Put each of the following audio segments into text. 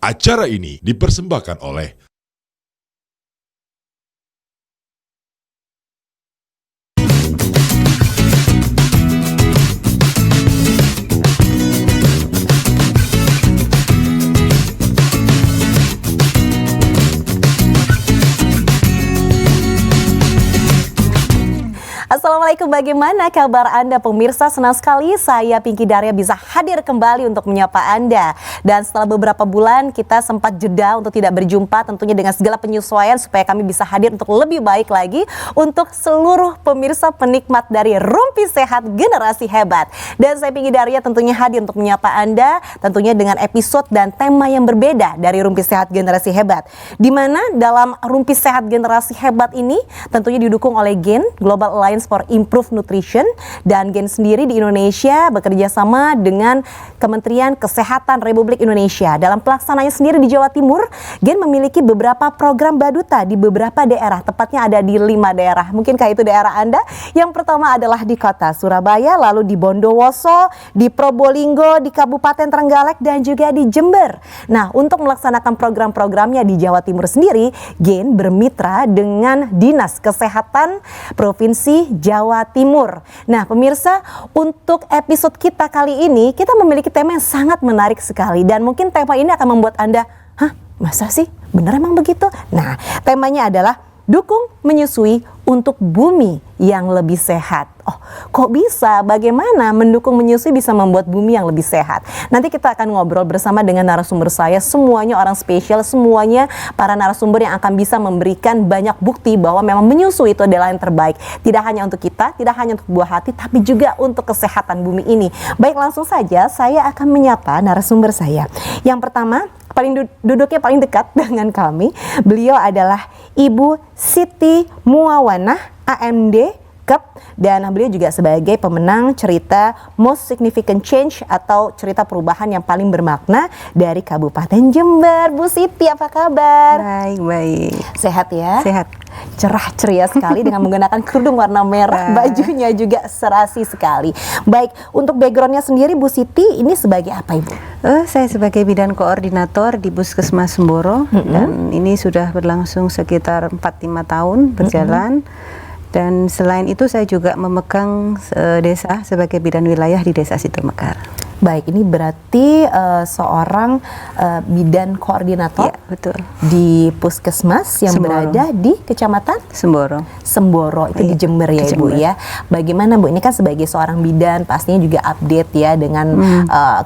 Acara ini dipersembahkan oleh Assalamualaikum, bagaimana kabar Anda pemirsa? Senang sekali saya Pinky Daria bisa hadir kembali untuk menyapa Anda. Dan setelah beberapa bulan kita sempat jeda untuk tidak berjumpa, tentunya dengan segala penyesuaian supaya kami bisa hadir untuk lebih baik lagi untuk seluruh pemirsa penikmat dari Rumpi Sehat Generasi Hebat. Dan saya Pinky Daria tentunya hadir untuk menyapa Anda, tentunya dengan episode dan tema yang berbeda dari Rumpi Sehat Generasi Hebat. Di mana dalam Rumpi Sehat Generasi Hebat ini tentunya didukung oleh GEN, Global Alliance for Improved Nutrition, dan GEN sendiri di Indonesia bekerja sama dengan Kementerian Kesehatan Republik Indonesia. Dalam pelaksananya sendiri di Jawa Timur, GEN memiliki beberapa program baduta di beberapa daerah, tepatnya ada di 5 daerah. Mungkinkah itu daerah Anda? Yang pertama adalah di kota Surabaya, lalu di Bondowoso, di Probolinggo, di Kabupaten Trenggalek, dan juga di Jember. Nah, untuk melaksanakan program-programnya di Jawa Timur sendiri, GEN bermitra dengan Dinas Kesehatan Provinsi Jawa Timur. Nah, pemirsa, untuk episode kita kali ini, kita memiliki tema yang sangat menarik sekali. Dan mungkin tema ini akan membuat Anda, hah, masa sih? Bener emang begitu? Nah, temanya adalah dukung menyusui untuk bumi yang lebih sehat. Oh, kok bisa? Bagaimana mendukung menyusui bisa membuat bumi yang lebih sehat? Nanti kita akan ngobrol bersama dengan narasumber saya. Semuanya orang spesial, semuanya para narasumber yang akan bisa memberikan banyak bukti bahwa memang menyusui itu adalah yang terbaik. Tidak hanya untuk kita, tidak hanya untuk buah hati, tapi juga untuk kesehatan bumi ini. Baik, langsung saja saya akan menyapa narasumber saya. Yang pertama, duduknya paling dekat dengan kami. Beliau adalah Ibu Siti Muawanah, AMD Cup, dan beliau juga sebagai pemenang cerita Most Significant Change atau cerita perubahan yang paling bermakna dari Kabupaten Jember. Bu Siti, apa kabar? Baik. Sehat ya? Sehat. Cerah ceria sekali dengan menggunakan kerudung warna merah, bajunya juga serasi sekali. Baik, untuk backgroundnya sendiri Bu Siti ini sebagai apa Ibu? Saya sebagai bidan koordinator di Puskesmas Semboro, dan ini sudah berlangsung sekitar 4-5 tahun berjalan. Dan selain itu saya juga memegang desa sebagai bidan wilayah di Desa Situmekar. Baik, ini berarti seorang bidan koordinator, ya, betul, di Puskesmas yang Semboro. Berada di Kecamatan Semboro itu di Jember ya Ibu ya. Bagaimana Bu, ini kan sebagai seorang bidan pastinya juga update ya dengan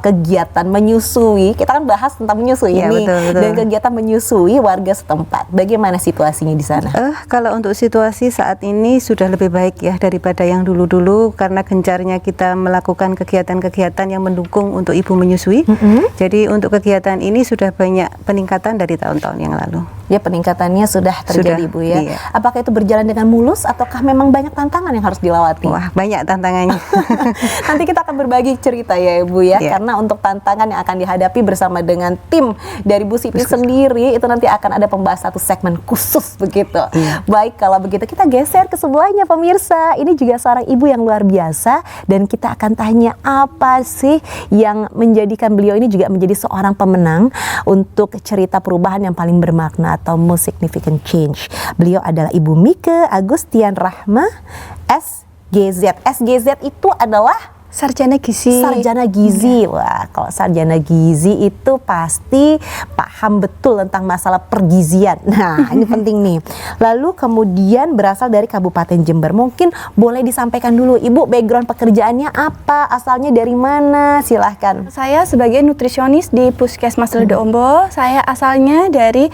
kegiatan menyusui. Kita kan bahas tentang menyusui ya, ini betul. Dan kegiatan menyusui warga setempat. Bagaimana situasinya di sana? Kalau untuk situasi saat ini sudah lebih baik ya daripada yang dulu-dulu, karena gencarnya kita melakukan kegiatan-kegiatan yang mendukung untuk ibu menyusui. Jadi untuk kegiatan ini sudah banyak peningkatan dari tahun-tahun yang lalu. Ya, peningkatannya sudah terjadi Bu ya. Iya. Apakah itu berjalan dengan mulus ataukah memang banyak tantangan yang harus dilewati? Wah, banyak tantangannya. Nanti kita akan berbagi cerita ya Ibu ya, Yeah. karena untuk tantangan yang akan dihadapi bersama dengan tim dari Bu Siti sendiri itu nanti akan ada pembahasan satu segmen khusus begitu. Yeah. Baik, kalau begitu kita geser ke sebelahnya pemirsa. Ini juga seorang ibu yang luar biasa dan kita akan tanya apa sih yang menjadikan beliau ini juga menjadi seorang pemenang untuk cerita perubahan yang paling bermakna atau Most Significant Change. Beliau adalah Ibu Mike Agustian Rahma, SGZ. SGZ itu adalah Sarjana Gizi. Sarjana Gizi. Wah, kalau sarjana gizi itu pasti paham betul tentang masalah pergizian. Nah, ini penting nih. Lalu kemudian berasal dari Kabupaten Jember. Mungkin boleh disampaikan dulu Ibu, background pekerjaannya apa? Asalnya dari mana? Silahkan. Saya sebagai nutrisionis di Puskesmas Ledo Ombo. Saya asalnya dari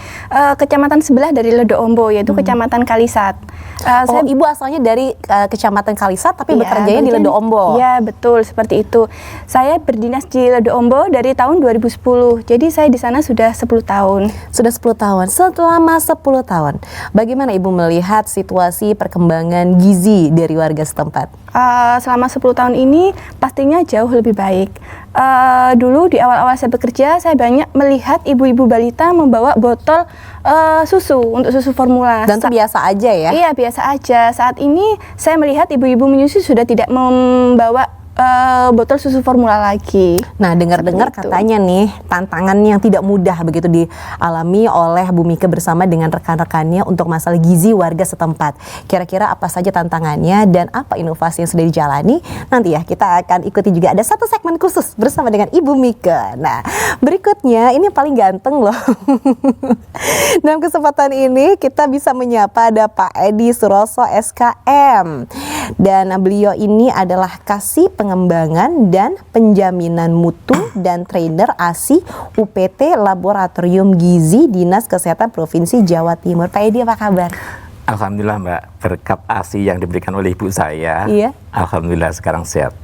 kecamatan sebelah dari Ledo Ombo, yaitu Kecamatan Kalisat. Saya Ibu asalnya dari Kecamatan Kalisat tapi bekerjanya di Ledo Ombo. Iya, betul, seperti itu. Saya berdinas di Ledo Ombo dari tahun 2010. Jadi saya di sana sudah 10 tahun. Sudah 10 tahun. Selama 10 tahun, bagaimana Ibu melihat situasi perkembangan gizi dari warga setempat? Selama 10 tahun ini pastinya jauh lebih baik. Dulu di awal-awal saya bekerja, saya banyak melihat ibu-ibu balita membawa botol susu untuk susu formula. Dan itu biasa aja ya? Iya, biasa aja. Saat ini saya melihat ibu-ibu menyusui sudah tidak membawa botol susu formula lagi. Nah, dengar-dengar Seperti itu. katanya nih tantangan yang tidak mudah begitu dialami oleh Bu Mika bersama dengan rekan-rekannya untuk masalah gizi warga setempat. Kira-kira apa saja tantangannya dan apa inovasi yang sudah dijalani? Nanti ya kita akan ikuti juga ada satu segmen khusus bersama dengan Ibu Mika. Nah, berikutnya ini yang paling ganteng loh. Dalam kesempatan ini kita bisa menyapa ada Pak Edi Suroso SKM. Dan beliau ini adalah Kasih Pengembangan dan Penjaminan Mutu dan Trainer ASI UPT Laboratorium Gizi Dinas Kesehatan Provinsi Jawa Timur. Pak Edi, apa kabar? Alhamdulillah Mbak, berkat ASI yang diberikan oleh ibu saya, Iya. alhamdulillah sekarang sehat.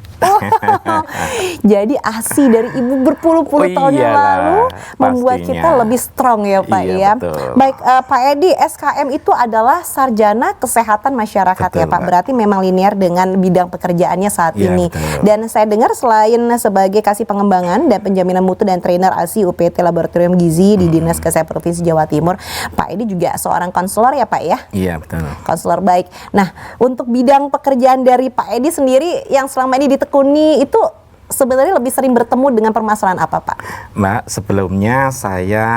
Jadi ASI dari ibu berpuluh-puluh Oh tahun yang iyalah, lalu membuat pastinya. kita lebih strong ya Pak Iya, ya. betul. Baik Pak Edi, SKM itu adalah Sarjana Kesehatan Masyarakat ya Betul, Pak. Mbak. Berarti memang linear dengan bidang pekerjaannya saat Iya, ini. betul. Dan saya dengar selain sebagai Kasih Pengembangan dan Penjaminan Mutu dan Trainer ASI UPT Laboratorium Gizi di Dinas Kesehatan Provinsi Jawa Timur, Pak Edi juga seorang konselor ya Pak ya. Iya betul. Konselor baik. Nah, untuk bidang pekerjaan dari Pak Edi sendiri yang selama ini ditekuni itu sebenarnya lebih sering bertemu dengan permasalahan apa, Pak? Mbak, sebelumnya saya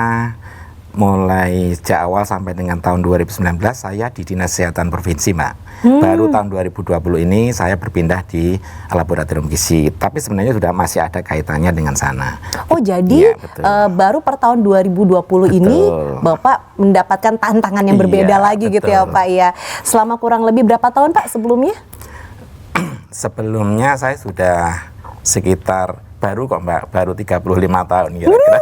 mulai sejak awal sampai dengan tahun 2019 saya di Dinas Kesehatan Provinsi, Mbak. Baru tahun 2020 ini saya berpindah di Laboratorium Gizi. Tapi sebenarnya sudah masih ada kaitannya dengan sana. Oh, jadi Iya, betul. baru per tahun 2020 ini Betul. Bapak mendapatkan tantangan yang berbeda Iya, lagi gitu ya, betul. Pak ya. Selama kurang lebih berapa tahun, Pak, sebelumnya? Sebelumnya saya sudah sekitar baru kok Mbak, baru 35 tahun kira-kira.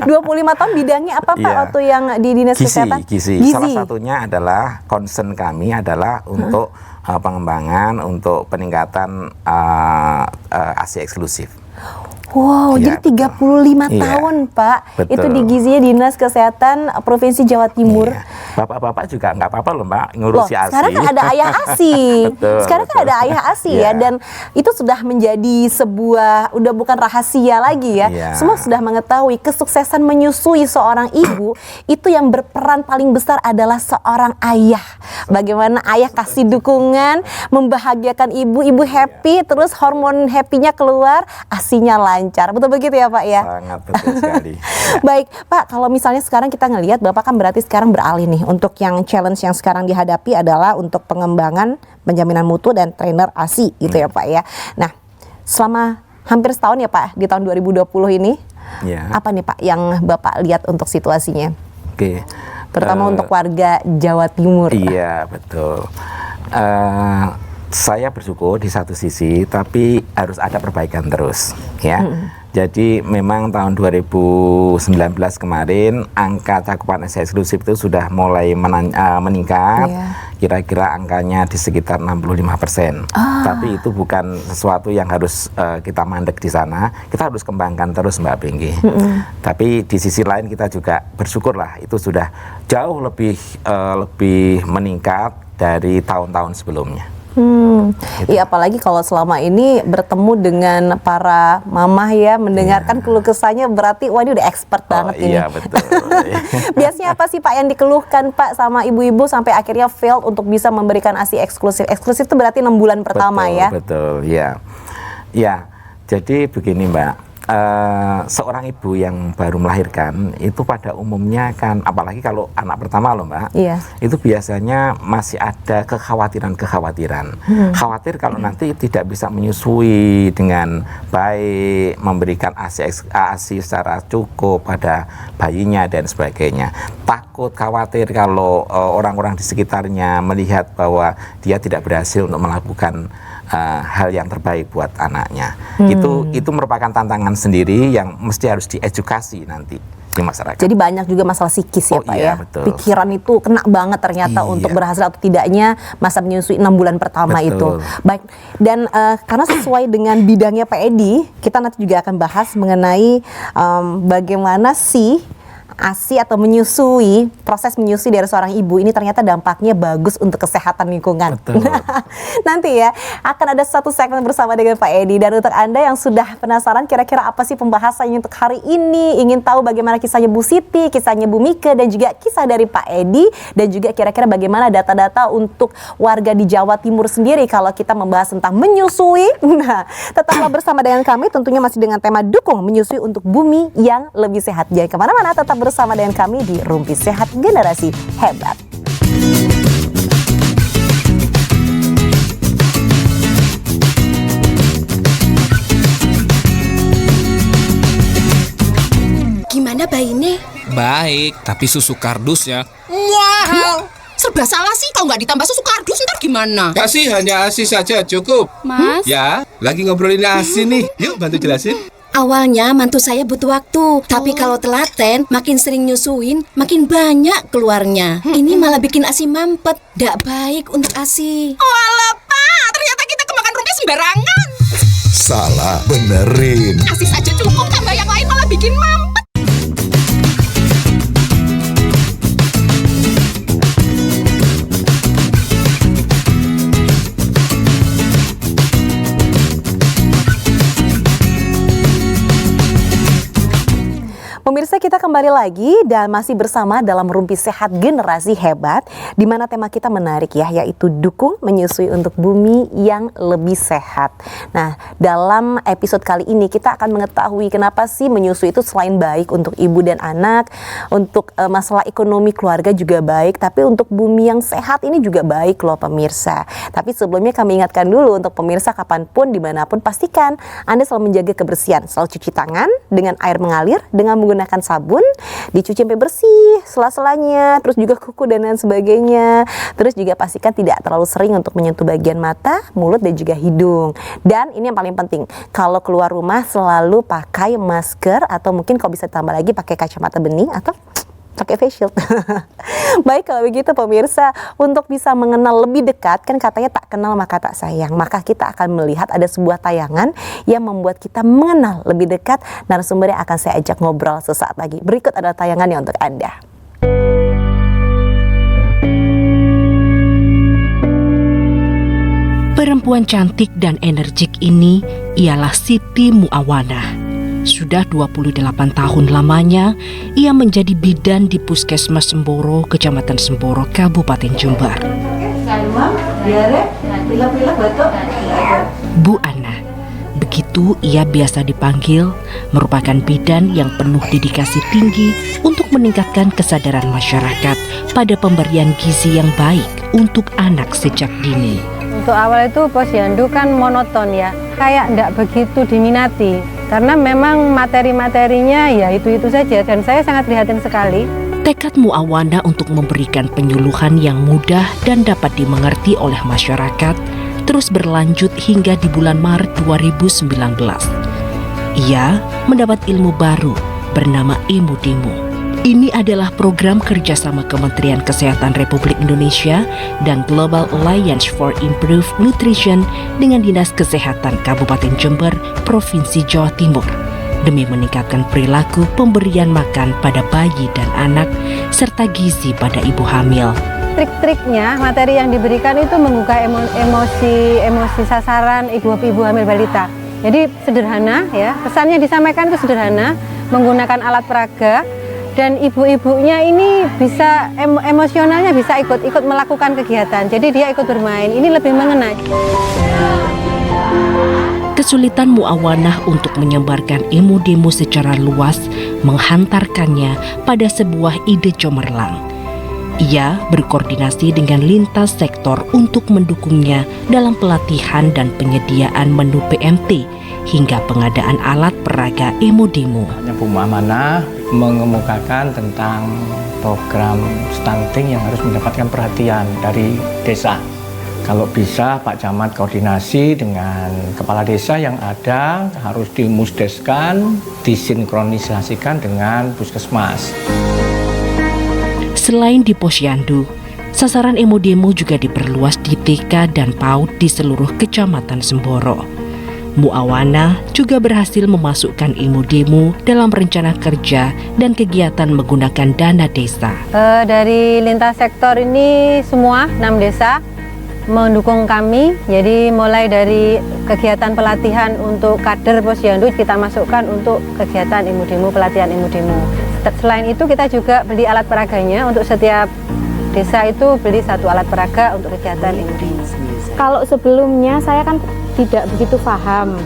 25 tahun bidangnya apa, Pak, Iya. waktu yang di Dinas Kesehatan? Gizi. Salah satunya adalah concern kami adalah untuk pengembangan, untuk peningkatan ASI eksklusif. Wow, Iya, jadi 35 betul. tahun, Pak. Betul. Itu di gizinya Dinas Kesehatan Provinsi Jawa Timur. Iya. Bapak-bapak juga nggak apa-apa loh Mbak, Loh, ngurusi ASI. sekarang kan ada ayah ASI. Betul, Sekarang kan betul. ada ayah ASI ya, Iya. dan itu sudah menjadi sebuah, udah bukan rahasia lagi ya. Iya. Semua sudah mengetahui kesuksesan menyusui seorang ibu itu yang berperan paling besar adalah seorang ayah. Bagaimana ayah kasih dukungan, membahagiakan ibu happy, terus hormon happy-nya keluar, ASI-nya lancar. Betul begitu ya Pak ya? Sangat betul sekali. Baik, Pak, kalau misalnya sekarang kita ngelihat Bapak kan berarti sekarang beralih nih untuk yang challenge yang sekarang dihadapi adalah untuk pengembangan penjaminan mutu dan trainer ASI gitu ya Pak ya. Nah, selama hampir setahun ya Pak di tahun 2020 ini, Iya. apa nih Pak yang Bapak lihat untuk situasinya? Oke. Terutama untuk warga Jawa Timur. Iya betul. Saya bersyukur di satu sisi, tapi harus ada perbaikan terus, ya. Jadi memang tahun 2019 kemarin angka cakupan ASI eksklusif itu sudah mulai meningkat. Iya. Kira-kira angkanya di sekitar 65%. Tapi itu bukan sesuatu yang harus kita mandek di sana. Kita harus kembangkan terus, Mbak Bengki. Tapi di sisi lain kita juga bersyukurlah itu sudah jauh lebih meningkat dari tahun-tahun sebelumnya. Iya, apalagi kalau selama ini bertemu dengan para mamah ya, mendengarkan keluh kesahnya berarti wah ini udah expert banget ini. Iya betul. Biasanya apa sih Pak yang dikeluhkan Pak sama ibu-ibu sampai akhirnya failed untuk bisa memberikan ASI eksklusif? Eksklusif itu berarti 6 bulan pertama Betul, ya? Betul, ya. Ya, jadi begini Mbak, seorang ibu yang baru melahirkan itu pada umumnya kan, apalagi kalau anak pertama loh Mbak, Iya. itu biasanya masih ada kekhawatiran. Khawatir kalau nanti tidak bisa menyusui dengan baik, memberikan ASI secara cukup pada bayinya dan sebagainya. Takut, khawatir kalau orang-orang di sekitarnya melihat bahwa dia tidak berhasil untuk melakukan hal yang terbaik buat anaknya. Itu merupakan tantangan sendiri yang mesti harus diedukasi nanti di masyarakat. Jadi banyak juga masalah psikis ya Oh, Pak iya, ya? betul. Pikiran itu kena banget ternyata Iya. untuk berhasil atau tidaknya masa menyusui 6 bulan pertama Betul. itu. Baik, dan karena sesuai dengan bidangnya Pak Edi, kita nanti juga akan bahas mengenai bagaimana sih ASI atau proses menyusui dari seorang ibu ini ternyata dampaknya bagus untuk kesehatan lingkungan. Betul. Nanti ya akan ada satu segmen bersama dengan Pak Edi. Dan untuk Anda yang sudah penasaran kira-kira apa sih pembahasannya untuk hari ini, ingin tahu bagaimana kisahnya Bu Siti, kisahnya Bu Mika, dan juga kisah dari Pak Edi, dan juga kira-kira bagaimana data-data untuk warga di Jawa Timur sendiri kalau kita membahas tentang menyusui. Nah, tetaplah bersama dengan kami, tentunya masih dengan tema dukung menyusui untuk bumi yang lebih sehat. Jangan kemana-mana, tetap bersama dengan kami di Rumpi Sehat Generasi Hebat. Gimana bayinya? Baik, tapi susu kardusnya Wow, serba salah sih. Kalau nggak ditambah susu kardus ntar gimana? Kasih hanya ASI saja cukup. Mas, Ya, lagi ngobrolin ASI nih. Yuk bantu jelasin. Awalnya mantu saya butuh waktu, tapi kalau telaten, makin sering nyusuin, makin banyak keluarnya. Ini malah bikin ASI mampet. Nggak baik untuk ASI. Walah, Pak, ternyata kita kemakan rumpia sembarangan. Salah, benerin. ASI saja cukup, tambah yang lain malah bikin mampet. Pemirsa, kita kembali lagi dan masih bersama dalam Rumpi Sehat Generasi Hebat, di mana tema kita menarik ya, yaitu dukung menyusui untuk bumi yang lebih sehat. Nah, dalam episode kali ini kita akan mengetahui kenapa sih menyusui itu selain baik untuk ibu dan anak, untuk masalah ekonomi keluarga juga baik, tapi untuk bumi yang sehat ini juga baik loh pemirsa. Tapi sebelumnya kami ingatkan dulu untuk pemirsa, kapanpun, dimanapun, pastikan Anda selalu menjaga kebersihan, selalu cuci tangan dengan air mengalir, dengan menggunakan sabun, dicuci sampai bersih sela-selanya, terus juga kuku dan lain sebagainya. Terus juga pastikan tidak terlalu sering untuk menyentuh bagian mata, mulut, dan juga hidung. Dan ini yang paling penting, kalau keluar rumah selalu pakai masker, atau mungkin kalau bisa tambah lagi pakai kacamata bening atau pakai face shield. Baik, kalau begitu pemirsa, untuk bisa mengenal lebih dekat, kan katanya tak kenal maka tak sayang, maka kita akan melihat ada sebuah tayangan yang membuat kita mengenal lebih dekat. Narasumber yang akan saya ajak ngobrol sesaat lagi. Berikut ada tayangannya untuk Anda. Perempuan cantik dan energik ini ialah Siti Muawanah. Sudah 28 tahun lamanya ia menjadi bidan di Puskesmas Semboro, Kecamatan Semboro, Kabupaten Jember. Bu Ana, begitu ia biasa dipanggil, merupakan bidan yang penuh dedikasi tinggi untuk meningkatkan kesadaran masyarakat pada pemberian gizi yang baik untuk anak sejak dini. Untuk awal itu posyandu kan monoton ya, kayak enggak begitu diminati. Karena memang materi-materinya ya itu-itu saja, dan saya sangat prihatin sekali. Tekad Muawanah untuk memberikan penyuluhan yang mudah dan dapat dimengerti oleh masyarakat terus berlanjut hingga di bulan Maret 2019. Ia mendapat ilmu baru bernama Imudimu. Ini adalah program kerjasama Kementerian Kesehatan Republik Indonesia dan Global Alliance for Improved Nutrition dengan Dinas Kesehatan Kabupaten Jember, Provinsi Jawa Timur, demi meningkatkan perilaku pemberian makan pada bayi dan anak, serta gizi pada ibu hamil. Trik-triknya, materi yang diberikan itu menggugah emosi sasaran ibu-ibu hamil balita. Jadi sederhana ya, pesannya disampaikan itu sederhana, menggunakan alat peraga. Dan ibu-ibunya ini bisa emosionalnya bisa ikut melakukan kegiatan. Jadi dia ikut bermain. Ini lebih mengena. Kesulitan Muawanah untuk menyebarkan Imudimu secara luas menghantarkannya pada sebuah ide cemerlang. Ia berkoordinasi dengan lintas sektor untuk mendukungnya dalam pelatihan dan penyediaan menu PMT hingga pengadaan alat peraga Imudimu. Bu Muawanah mengemukakan tentang program stunting yang harus mendapatkan perhatian dari desa. Kalau bisa Pak Camat koordinasi dengan kepala desa yang ada, harus dimusdeskan, disinkronisasikan dengan puskesmas. Selain di posyandu, sasaran Imudimu juga diperluas di TK dan PAUD di seluruh Kecamatan Semboro. Muawana juga berhasil memasukkan ilmu demo dalam rencana kerja dan kegiatan menggunakan dana desa. Dari lintas sektor ini semua 6 desa mendukung kami. Jadi mulai dari kegiatan pelatihan untuk kader Posyandu kita masukkan untuk kegiatan ilmu demo, pelatihan ilmu demo. Selain itu kita juga beli alat peraganya untuk setiap desa itu beli 1 alat peraga untuk kegiatan ilmu demo. Kalau sebelumnya saya kan tidak begitu paham.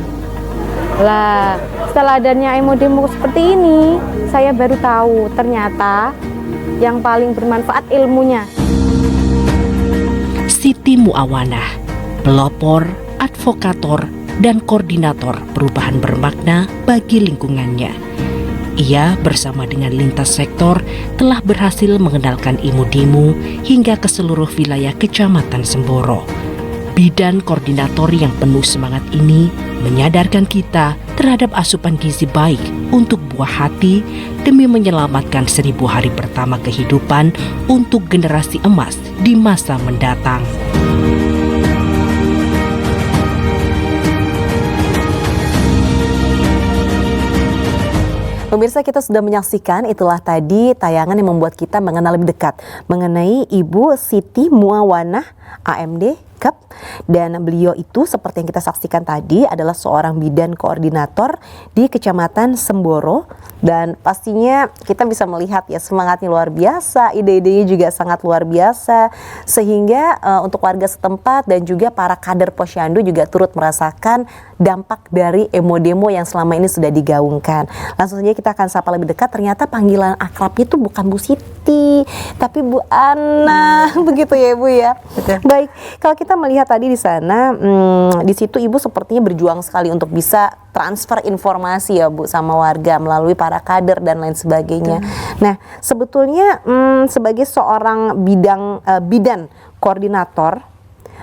Lah, setelah adanya demo seperti ini, saya baru tahu ternyata yang paling bermanfaat ilmunya. Siti Muawana, pelopor, advokator, dan koordinator perubahan bermakna bagi lingkungannya. Ia bersama dengan lintas sektor telah berhasil mengenalkan ilmu demo hingga ke seluruh wilayah Kecamatan Semboro. Bidan koordinator yang penuh semangat ini menyadarkan kita terhadap asupan gizi baik untuk buah hati demi menyelamatkan 1000 hari pertama kehidupan untuk generasi emas di masa mendatang. Pemirsa, kita sudah menyaksikan, itulah tadi tayangan yang membuat kita mengenal lebih dekat mengenai Ibu Siti Muawana, AMD Cup, dan beliau itu seperti yang kita saksikan tadi adalah seorang bidan koordinator di Kecamatan Semboro, dan pastinya kita bisa melihat ya semangatnya luar biasa, ide-idenya juga sangat luar biasa, sehingga untuk warga setempat dan juga para kader Posyandu juga turut merasakan dampak dari demo yang selama ini sudah digaungkan. Langsung saja kita akan sapa lebih dekat, ternyata panggilan akrabnya itu bukan Bu Siti, tapi Bu Ana, begitu ya Ibu ya. Betul. Baik, kalau kita melihat tadi di sana, di situ Ibu sepertinya berjuang sekali untuk bisa transfer informasi ya Bu sama warga melalui para kader dan lain sebagainya. Nah, sebetulnya sebagai seorang bidan koordinator,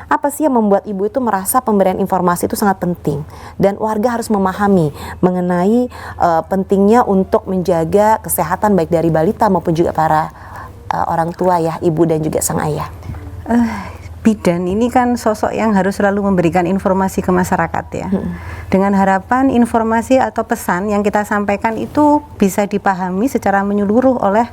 apa sih yang membuat Ibu itu merasa pemberian informasi itu sangat penting dan warga harus memahami mengenai pentingnya untuk menjaga kesehatan baik dari balita maupun juga para orang tua ya, Ibu dan juga sang ayah? Bidan ini kan sosok yang harus selalu memberikan informasi ke masyarakat ya. Dengan harapan informasi atau pesan yang kita sampaikan itu bisa dipahami secara menyeluruh oleh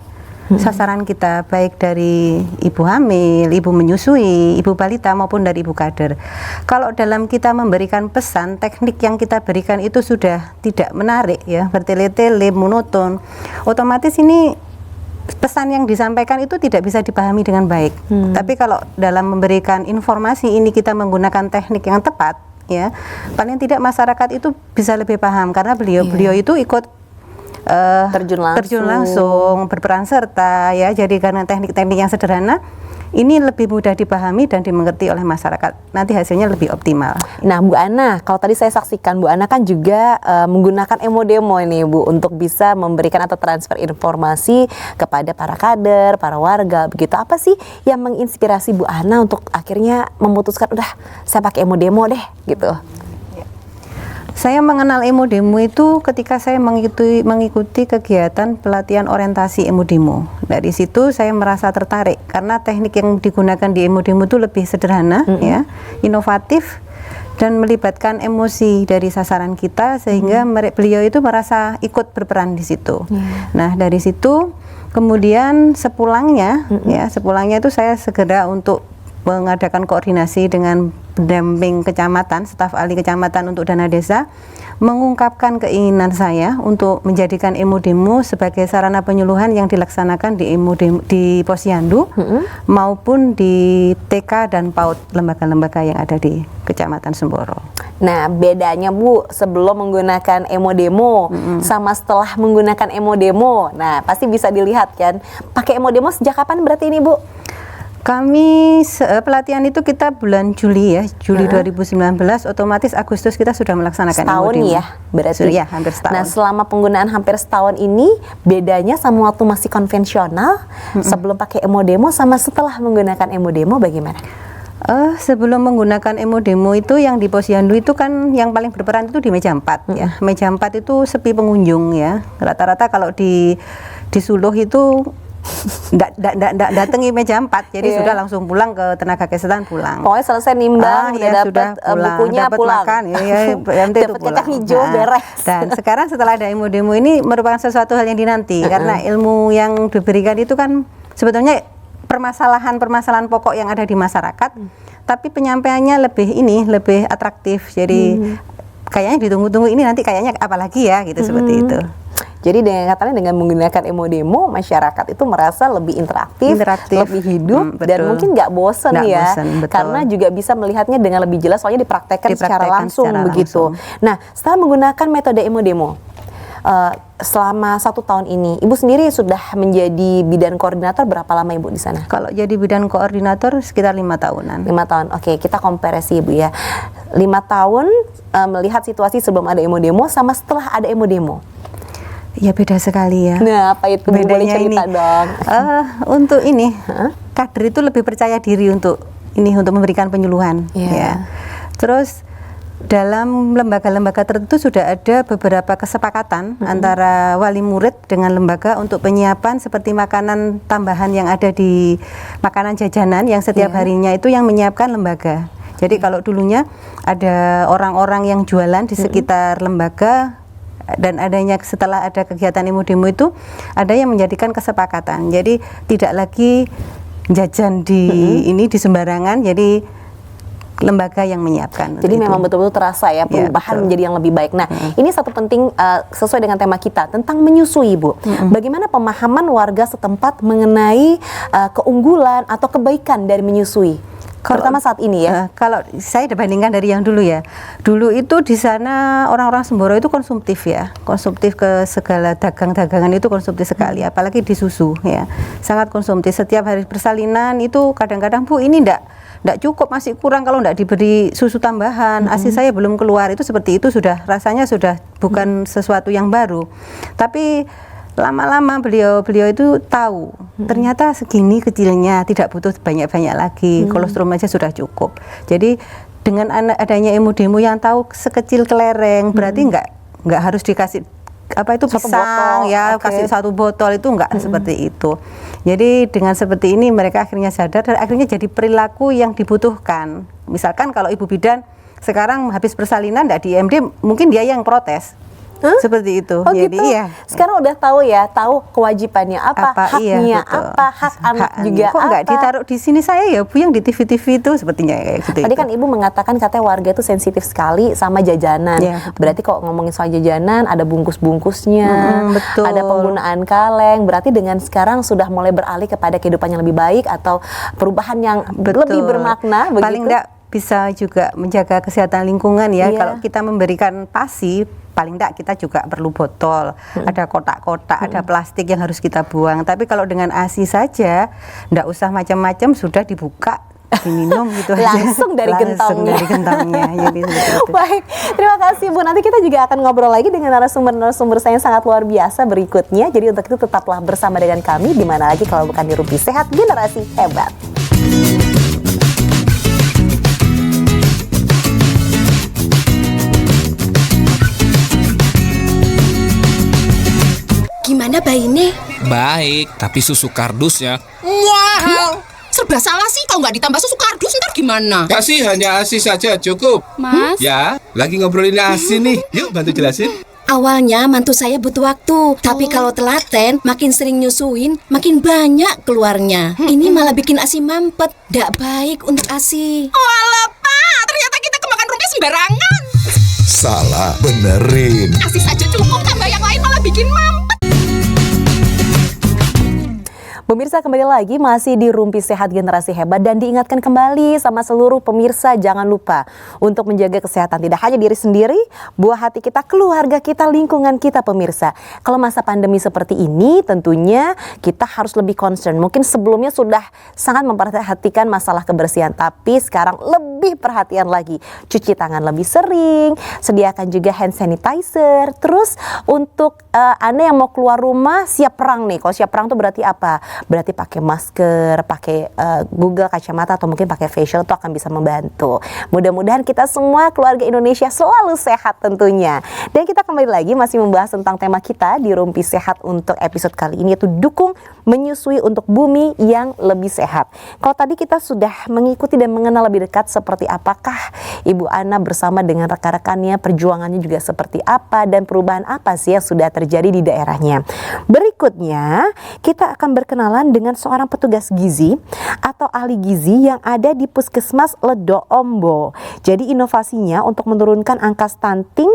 sasaran kita, baik dari ibu hamil, ibu menyusui, ibu balita maupun dari ibu kader. Kalau dalam kita memberikan pesan, teknik yang kita berikan itu sudah tidak menarik ya, bertele-tele, monoton, otomatis ini pesan yang disampaikan itu tidak bisa dipahami dengan baik. Tapi kalau dalam memberikan informasi ini kita menggunakan teknik yang tepat ya, paling tidak masyarakat itu bisa lebih paham karena beliau itu ikut terjun langsung, berperan serta ya. Jadi karena teknik-teknik yang sederhana ini lebih mudah dipahami dan dimengerti oleh masyarakat. Nanti hasilnya lebih optimal. Nah, Bu Ana, kalau tadi saya saksikan Bu Ana kan juga menggunakan demo ini Bu untuk bisa memberikan atau transfer informasi kepada para kader, para warga. Begitu, apa sih yang menginspirasi Bu Ana untuk akhirnya memutuskan udah saya pakai demo deh gitu? Saya mengenal demo itu ketika saya mengikuti kegiatan pelatihan orientasi demo. Dari situ saya merasa tertarik karena teknik yang digunakan di demo itu lebih sederhana, ya, inovatif dan melibatkan emosi dari sasaran kita sehingga beliau itu merasa ikut berperan di situ. Nah, dari situ kemudian sepulangnya itu saya segera untuk mengadakan koordinasi dengan pendamping kecamatan, staf ahli kecamatan untuk dana desa, mengungkapkan keinginan saya untuk menjadikan demo sebagai sarana penyuluhan yang dilaksanakan di Posyandu maupun di TK dan PAUD lembaga-lembaga yang ada di Kecamatan Semboro. Nah, bedanya Bu sebelum menggunakan demo sama setelah menggunakan demo. Nah, pasti bisa dilihat kan. Pakai demo sejak kapan berarti ini Bu? Kami pelatihan itu kita bulan Juli ya, Juli 2019, otomatis Agustus kita sudah melaksanakan setahun ya, berarti ya hampir setahun. Nah, selama penggunaan hampir setahun ini bedanya sama waktu masih konvensional sebelum pakai demo sama setelah menggunakan demo bagaimana? Sebelum menggunakan demo itu yang di Posyandu itu kan yang paling berperan itu di meja 4 ya. Meja 4 itu sepi pengunjung ya. Rata-rata kalau di Suluh itu Nggak datangi meja 4, jadi sudah langsung pulang ke tenaga kesehatan pulang. Pokoknya selesai nimbang, udah dapat bukunya dapat pulang. Makan, Dapat kacang hijau, beres. Dan sekarang setelah ada demo ini merupakan sesuatu hal yang dinanti karena ilmu yang diberikan itu kan sebetulnya permasalahan pokok yang ada di masyarakat, tapi penyampaiannya lebih atraktif. Jadi kayaknya ditunggu-tunggu ini nanti kayaknya apalagi ya gitu seperti itu. Jadi dengan menggunakan demo masyarakat itu merasa lebih interaktif, lebih hidup dan mungkin nggak bosen ya, karena juga bisa melihatnya dengan lebih jelas soalnya dipraktekkan secara langsung begitu. Nah, setelah menggunakan metode demo, selama 1 tahun ini, Ibu sendiri sudah menjadi bidan koordinator berapa lama Ibu di sana? Kalau jadi bidan koordinator sekitar 5 tahunan. 5 tahun, oke, kita komparasi Ibu ya. 5 tahun melihat situasi sebelum ada demo sama setelah ada demo. Ya beda sekali ya. Nah, apa itu? Boleh cerita dong. Untuk ini, kader itu lebih percaya diri untuk memberikan penyuluhan. Ya. Terus dalam lembaga-lembaga tertentu sudah ada beberapa kesepakatan antara wali murid dengan lembaga untuk penyiapan seperti makanan tambahan yang ada di makanan jajanan yang setiap harinya itu yang menyiapkan lembaga. Jadi kalau dulunya ada orang-orang yang jualan di sekitar lembaga, dan adanya setelah ada kegiatan demo itu ada yang menjadikan kesepakatan. Jadi tidak lagi jajan di sembarangan, jadi lembaga yang menyiapkan. Jadi memang betul-betul terasa ya perubahan menjadi yang lebih baik. Nah, ini satu penting sesuai dengan tema kita tentang menyusui, Bu. Bagaimana pemahaman warga setempat mengenai keunggulan atau kebaikan dari menyusui? Terutama saat ini ya. Kalau saya bandingkan dari yang dulu ya. Dulu itu di sana orang-orang Semboro itu konsumtif ya. Konsumtif ke segala dagangan itu konsumtif sekali, apalagi di susu ya. Sangat konsumtif. Setiap hari persalinan itu kadang-kadang Bu ini enggak cukup, masih kurang kalau enggak diberi susu tambahan. ASI saya belum keluar, itu seperti itu rasanya sudah bukan sesuatu yang baru. Tapi lama-lama beliau itu tahu ternyata segini kecilnya, tidak butuh banyak-banyak lagi, kolostrum aja sudah cukup. Jadi dengan adanya demo yang tahu sekecil kelereng, berarti nggak harus dikasih pisang ya, kasih 1 botol itu enggak seperti itu. Jadi dengan seperti ini mereka akhirnya sadar dan akhirnya jadi perilaku yang dibutuhkan. Misalkan kalau ibu bidan sekarang habis persalinan enggak di IMD, mungkin dia yang protes. Seperti itu. Oh jadi gitu? Iya. Sekarang udah tahu ya, tahu kewajibannya apa haknya hak anak juga kok nggak ditaruh di sini saya ya Bu, yang di TV itu sepertinya kayak gitu. Tadi kan Ibu mengatakan katanya warga itu sensitif sekali sama jajanan. Berarti kalau ngomongin soal jajanan ada bungkus-bungkusnya, ada penggunaan kaleng. Berarti dengan sekarang sudah mulai beralih kepada kehidupan yang lebih baik atau perubahan yang lebih bermakna. Begitu? Paling enggak bisa juga menjaga kesehatan lingkungan ya. Kalau kita memberikan PASI, paling enggak kita juga perlu botol, ada kotak-kotak, ada plastik yang harus kita buang. Tapi kalau dengan ASI saja, enggak usah macam-macam, sudah dibuka, diminum gitu langsung dari gentongnya. Jadi baik, terima kasih Bu. Nanti kita juga akan ngobrol lagi dengan narasumber saya yang sangat luar biasa berikutnya. Jadi untuk itu tetaplah bersama dengan kami, di mana lagi kalau bukan di Rumpi Sehat Generasi Hebat. Gimana bayinya? Baik, tapi susu kardusnya. Wow, serba salah sih. Kalau nggak ditambah susu kardus ntar gimana? Kasih hanya ASI saja cukup. Mas? Ya, lagi ngobrolin ASI nih. Yuk bantu jelasin. Awalnya mantu saya butuh waktu, tapi kalau telaten, makin sering nyusuin, makin banyak keluarnya. Ini malah bikin ASI mampet. Nggak baik untuk ASI. Walah, Pak, ternyata kita kemakan rumpi sembarangan. Salah, benerin. ASI saja cukup, tambah yang lain malah bikin mampet. Pemirsa, kembali lagi masih di Rumpi Sehat Generasi Hebat, dan diingatkan kembali sama seluruh pemirsa, jangan lupa untuk menjaga kesehatan tidak hanya diri sendiri, buah hati kita, keluarga kita, lingkungan kita pemirsa. Kalau masa pandemi seperti ini tentunya kita harus lebih concern. Mungkin sebelumnya sudah sangat memperhatikan masalah kebersihan, tapi sekarang lebih perhatian lagi. Cuci tangan lebih sering, sediakan juga hand sanitizer. Terus untuk Anda yang mau keluar rumah siap perang nih. Kalau siap perang itu berarti apa? berarti pakai masker, pakai Google kacamata atau mungkin pakai facial itu akan bisa membantu. Mudah-mudahan kita semua keluarga Indonesia selalu sehat tentunya. Dan kita kembali lagi masih membahas tentang tema kita di Rumpi Sehat untuk episode kali ini, yaitu dukung menyusui untuk bumi yang lebih sehat. Kalau tadi kita sudah mengikuti dan mengenal lebih dekat seperti apakah Ibu Ana bersama dengan rekan-rekannya, perjuangannya juga seperti apa dan perubahan apa sih yang sudah terjadi di daerahnya. Berikutnya kita akan berkenalan dengan seorang petugas gizi atau ahli gizi yang ada di Puskesmas Ledo Ombo. Jadi inovasinya untuk menurunkan angka stunting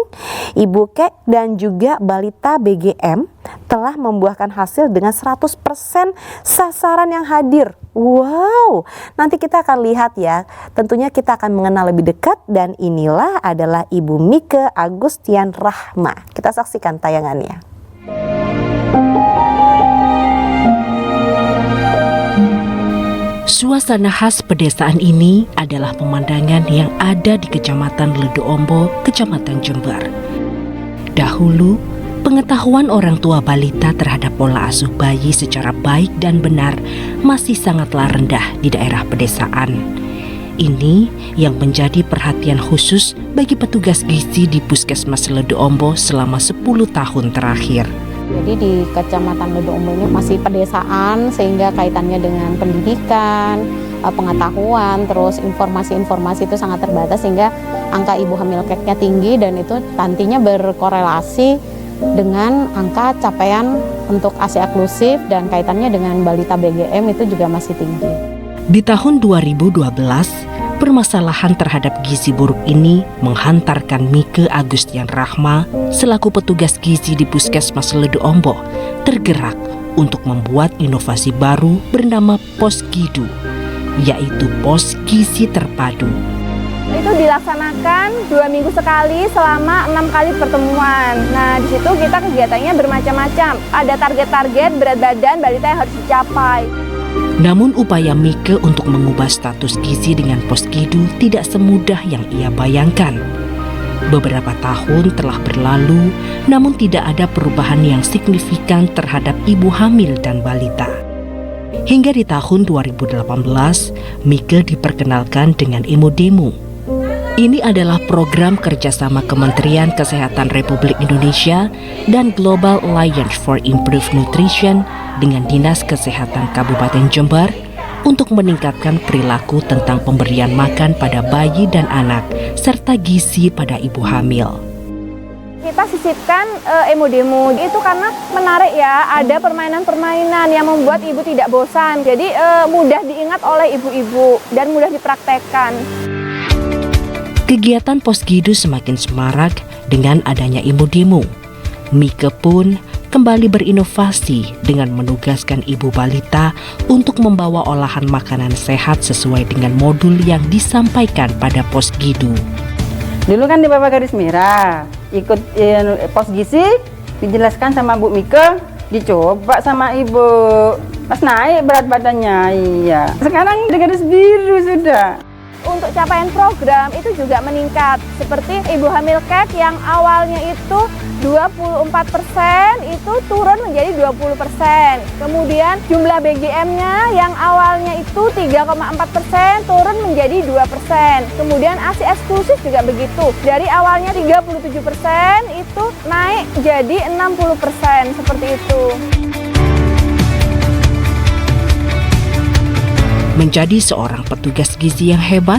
ibu kek dan juga balita BGM telah membuahkan hasil dengan 100% sasaran yang hadir. Wow, nanti kita akan lihat ya. Tentunya kita akan mengenal lebih dekat dan inilah adalah Ibu Mike Agustian Rahma. Kita saksikan tayangannya. Suasana khas pedesaan ini adalah pemandangan yang ada di Kecamatan Ledo Ombo, Kecamatan Jember. Dahulu, pengetahuan orang tua balita terhadap pola asuh bayi secara baik dan benar masih sangatlah rendah di daerah pedesaan. Ini yang menjadi perhatian khusus bagi petugas gizi di Puskesmas Ledo Ombo selama 10 tahun terakhir. Jadi di Kecamatan Ledo Ombo ini masih pedesaan sehingga kaitannya dengan pendidikan, pengetahuan, terus informasi-informasi itu sangat terbatas sehingga angka ibu hamil keknya tinggi dan itu nantinya berkorelasi dengan angka capaian untuk ASI eksklusif dan kaitannya dengan balita BGM itu juga masih tinggi. Di tahun 2012, permasalahan terhadap gizi buruk ini menghantarkan Mike Agustian Rahma selaku petugas gizi di Puskesmas Ledo Ombo tergerak untuk membuat inovasi baru bernama Posgidu, yaitu pos gizi terpadu. Itu dilaksanakan 2 minggu sekali selama 6 kali pertemuan. Nah, di situ kita kegiatannya bermacam-macam. Ada target-target berat badan balita yang harus dicapai. Namun upaya Mike untuk mengubah status gizi dengan Posgidu tidak semudah yang ia bayangkan. Beberapa tahun telah berlalu, namun tidak ada perubahan yang signifikan terhadap ibu hamil dan balita. Hingga di tahun 2018, Mike diperkenalkan dengan Emodemo. Ini adalah program kerjasama Kementerian Kesehatan Republik Indonesia dan Global Alliance for Improved Nutrition dengan Dinas Kesehatan Kabupaten Jember untuk meningkatkan perilaku tentang pemberian makan pada bayi dan anak serta gizi pada ibu hamil. Kita sisipkan Emodemo itu karena menarik ya, ada permainan-permainan yang membuat ibu tidak bosan. Jadi mudah diingat oleh ibu-ibu dan mudah dipraktekkan. Kegiatan Posgidu semakin semarak dengan adanya Emodemo. Mike pun kembali berinovasi dengan menugaskan ibu balita untuk membawa olahan makanan sehat sesuai dengan modul yang disampaikan pada Posgidu. Dulu kan di Bapak Garis Merah, ikut pos gizi, dijelaskan sama Bu Mike, dicoba sama ibu, pas naik berat badannya, iya. Sekarang di garis biru sudah. Untuk capaian program itu juga meningkat, seperti ibu hamil kek yang awalnya itu 24% itu turun menjadi 20%. Kemudian jumlah BGM-nya yang awalnya itu 3,4% turun menjadi 2%. Kemudian ASI eksklusif juga begitu. Dari awalnya 37% itu naik jadi 60%, seperti itu. Menjadi seorang petugas gizi yang hebat,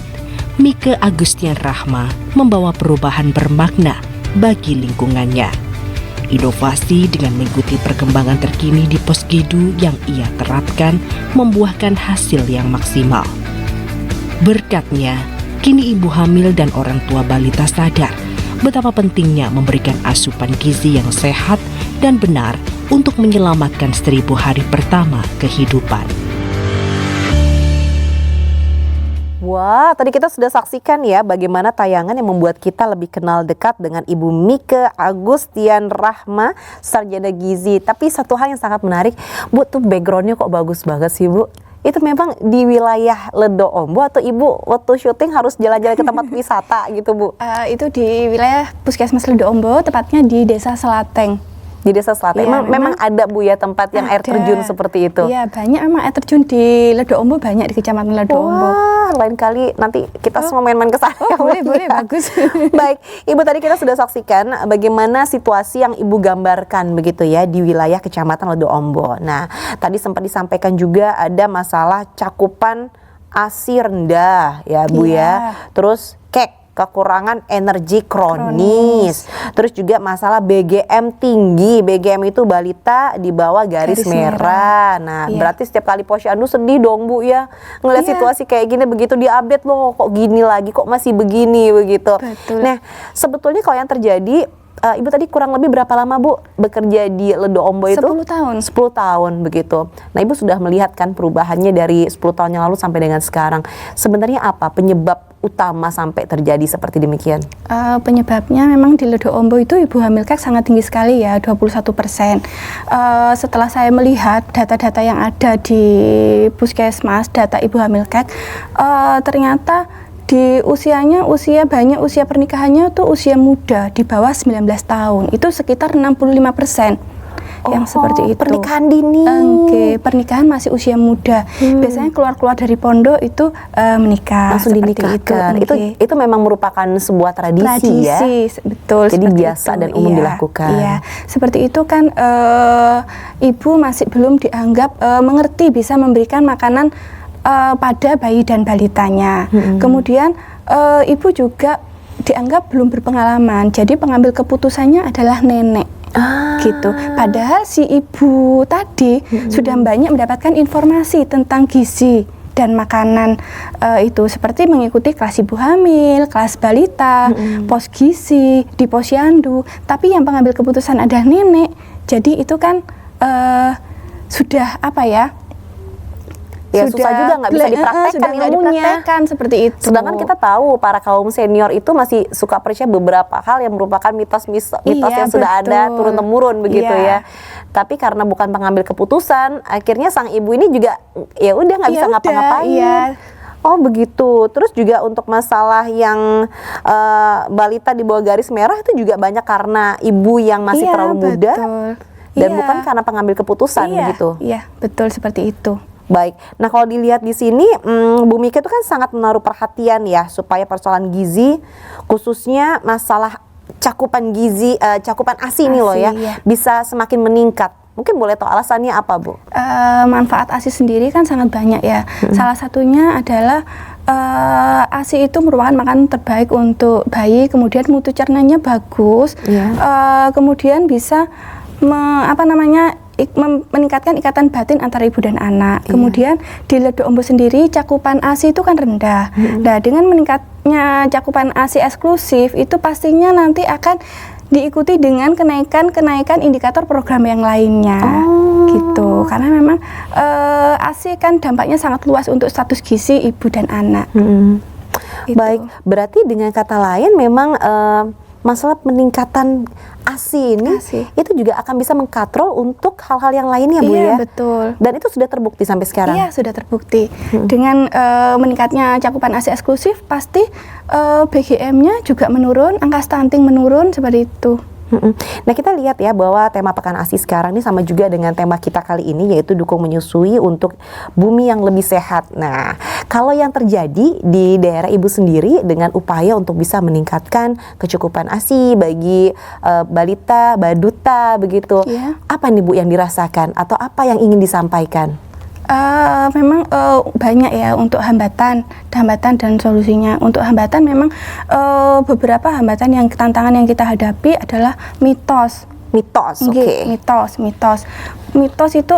Mike Agustian Rahma membawa perubahan bermakna bagi lingkungannya. Inovasi dengan mengikuti perkembangan terkini di Posgidu yang ia terapkan membuahkan hasil yang maksimal. Berkatnya, kini ibu hamil dan orang tua balita sadar betapa pentingnya memberikan asupan gizi yang sehat dan benar untuk menyelamatkan 1000 hari pertama kehidupan. Wah, tadi kita sudah saksikan ya bagaimana tayangan yang membuat kita lebih kenal dekat dengan Ibu Mike Agustian Rahma, sarjana gizi. Tapi satu hal yang sangat menarik, Bu, tuh backgroundnya kok bagus banget sih, Bu. Itu memang di wilayah Ledo Ombo atau Ibu waktu syuting harus jalan-jalan ke tempat wisata gitu, Bu? Itu di wilayah Puskesmas Ledo Ombo, tepatnya di Desa Selateng. Di Desa Selatan. Iya, memang ada Bu ya tempat yang air terjun seperti itu. Iya, banyak memang air terjun di Ledo Ombo, banyak di Kecamatan Ledo Ombo. Wah, lain kali nanti kita semua main-main ke sana. Boleh, bagus. Baik, Ibu tadi kita sudah saksikan bagaimana situasi yang Ibu gambarkan begitu ya di wilayah Kecamatan Ledo Ombo. Nah, tadi sempat disampaikan juga ada masalah cakupan ASI rendah ya Bu ya. Terus kekurangan energi kronis. Terus juga masalah BGM tinggi. BGM itu balita di bawah garis merah. Nah, berarti setiap kali Posyandu sedih dong Bu ya. Ngeliat situasi kayak gini, begitu diupdate loh kok gini lagi, kok masih begini begitu. Betul. Nah, sebetulnya kalau yang terjadi Ibu tadi kurang lebih berapa lama Bu bekerja di Ledo Ombo itu? 10 tahun. 10 tahun begitu. Nah, Ibu sudah melihat kan perubahannya dari 10 tahun yang lalu sampai dengan sekarang. Sebenarnya apa penyebab utama sampai terjadi seperti demikian? Penyebabnya memang di Ledo Ombo itu ibu hamil kek sangat tinggi sekali ya, 21%. Setelah saya melihat data-data yang ada di Puskesmas, data ibu hamil kek, ternyata di usia pernikahannya tuh usia muda di bawah 19 tahun. Itu sekitar 65%. Yang seperti itu. Pernikahan dini. Pernikahan masih usia muda. Biasanya keluar dari pondok itu menikah. Langsung dinikahkan. Itu memang merupakan sebuah tradisi ya. Betul. Jadi biasa dan umum dilakukan. Iya, seperti itu kan ibu masih belum dianggap mengerti bisa memberikan makanan pada bayi dan balitanya. Kemudian ibu juga dianggap belum berpengalaman. Jadi pengambil keputusannya adalah nenek. Gitu. Padahal si ibu tadi sudah banyak mendapatkan informasi tentang gizi dan makanan itu, seperti mengikuti kelas ibu hamil, kelas balita, pos gizi di Posyandu. Tapi yang pengambil keputusan adalah nenek. Jadi itu kan sudah apa ya? Ya susah juga nggak bisa dipraktekkan ilmunya. Seperti itu. Sedangkan kita tahu para kaum senior itu masih suka percaya beberapa hal yang merupakan mitos yang sudah ada turun temurun begitu ya. Tapi karena bukan pengambil keputusan, akhirnya sang ibu ini juga ya udah nggak bisa ngapa-ngapain. Oh begitu. Terus juga untuk masalah yang balita di bawah garis merah itu juga banyak karena ibu yang masih terlalu muda dan bukan karena pengambil keputusan begitu. Iya, betul seperti itu. Baik, nah kalau dilihat di sini Bu Mika itu kan sangat menaruh perhatian ya supaya persoalan gizi, khususnya masalah cakupan gizi, cakupan ASI ini loh ya, bisa semakin meningkat. Mungkin boleh tahu alasannya apa Bu? Manfaat ASI sendiri kan sangat banyak ya. Salah satunya adalah ASI itu merupakan makanan terbaik untuk bayi, kemudian mutu cernanya bagus, kemudian bisa meningkatkan ikatan batin antara ibu dan anak. Kemudian di Ledo Ombo sendiri cakupan ASI itu kan rendah. Nah, dengan meningkatnya cakupan ASI eksklusif itu pastinya nanti akan diikuti dengan kenaikan indikator program yang lainnya. Gitu. Karena memang ASI kan dampaknya sangat luas untuk status gizi ibu dan anak. Gitu. Baik, berarti dengan kata lain memang masalah peningkatan ASI ini itu juga akan bisa mengkatrol untuk hal-hal yang lainnya Bu ya. Iya, betul. Dan itu sudah terbukti sampai sekarang. Iya, sudah terbukti. Dengan meningkatnya cakupan ASI eksklusif pasti BGM-nya juga menurun, angka stunting menurun seperti itu. Nah kita lihat ya bahwa tema Pekan ASI sekarang ini sama juga dengan tema kita kali ini, yaitu dukung menyusui untuk bumi yang lebih sehat. Nah kalau yang terjadi di daerah Ibu sendiri dengan upaya untuk bisa meningkatkan kecukupan ASI bagi balita, baduta begitu, apa nih Bu yang dirasakan atau apa yang ingin disampaikan? Memang banyak ya untuk hambatan dan solusinya. Untuk hambatan memang beberapa hambatan yang tantangan yang kita hadapi adalah mitos. Mitos itu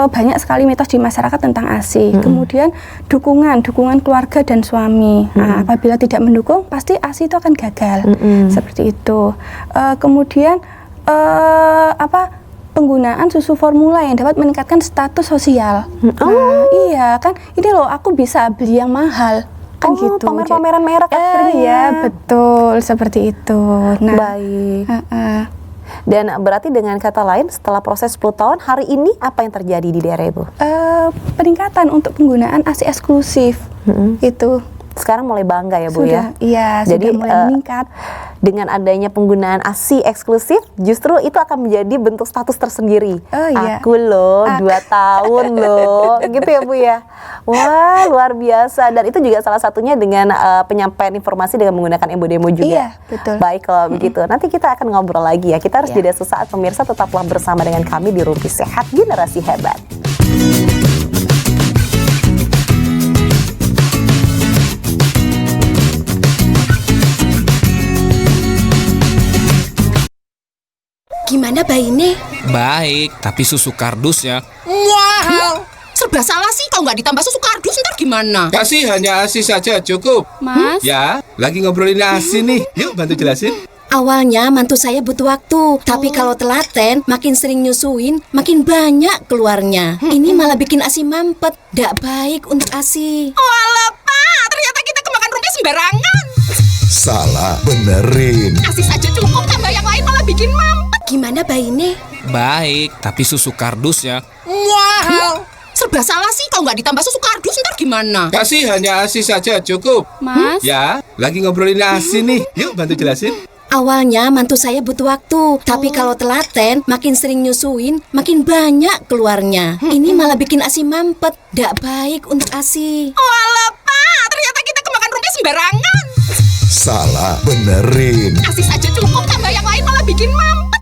banyak sekali mitos di masyarakat tentang ASI. Kemudian dukungan keluarga dan suami. Nah, apabila tidak mendukung pasti ASI itu akan gagal. Seperti itu. Kemudian penggunaan susu formula yang dapat meningkatkan status sosial. Iya kan, ini loh aku bisa beli yang mahal kan gitu. Pamer-pameran merek akhirnya. Iya betul seperti itu. Nah, baik. Dan berarti dengan kata lain setelah proses 10 tahun hari ini apa yang terjadi di daerah Ibu? Peningkatan untuk penggunaan ASI eksklusif itu. sekarang mulai bangga ya Bu ya. Iya, Jadi sudah mulai meningkat. dengan adanya penggunaan ASI eksklusif, justru itu akan menjadi bentuk status tersendiri. Oh, iya. Aku loh 2 tahun loh, gitu ya Bu ya. Wah, luar biasa. Dan itu juga salah satunya dengan penyampaian informasi dengan menggunakan Embodemo juga. Iya, betul. Baik kalau begitu, nanti kita akan ngobrol lagi ya. Kita harus jeda sesaat, pemirsa, tetaplah bersama dengan kami di Rumpi Sehat Generasi Hebat. Gimana bayinya? Baik, tapi susu kardusnya. Wow, serba salah sih. Kalau nggak ditambah susu kardus ntar gimana? Kasih hanya ASI saja cukup. Mas? Ya, lagi ngobrolin ASI nih. Yuk bantu jelasin. Awalnya mantu saya butuh waktu, tapi kalau telaten, makin sering nyusuin, makin banyak keluarnya. Ini malah bikin ASI mampet. Nggak baik untuk ASI. Walah, Pak, ternyata kita kemakan rumpis sembarangan. Salah, benerin. ASI saja cukup, tambah yang lain malah bikin mampet. Gimana bayinya? Baik, tapi susu kardusnya. Wow, serba salah sih. Kalau nggak ditambah susu kardus ntar gimana? Kasih hanya ASI saja cukup. Mas? Ya, lagi ngobrolin ASI nih. Yuk bantu jelasin. Awalnya mantu saya butuh waktu, tapi kalau telaten, makin sering nyusuin, makin banyak keluarnya. Ini malah bikin ASI mampet. Nggak baik untuk ASI. Walah, Pak, ternyata kita kemakan rumpis sembarangan. Salah, benerin. ASI saja cukup, tambah yang lain malah bikin mampet.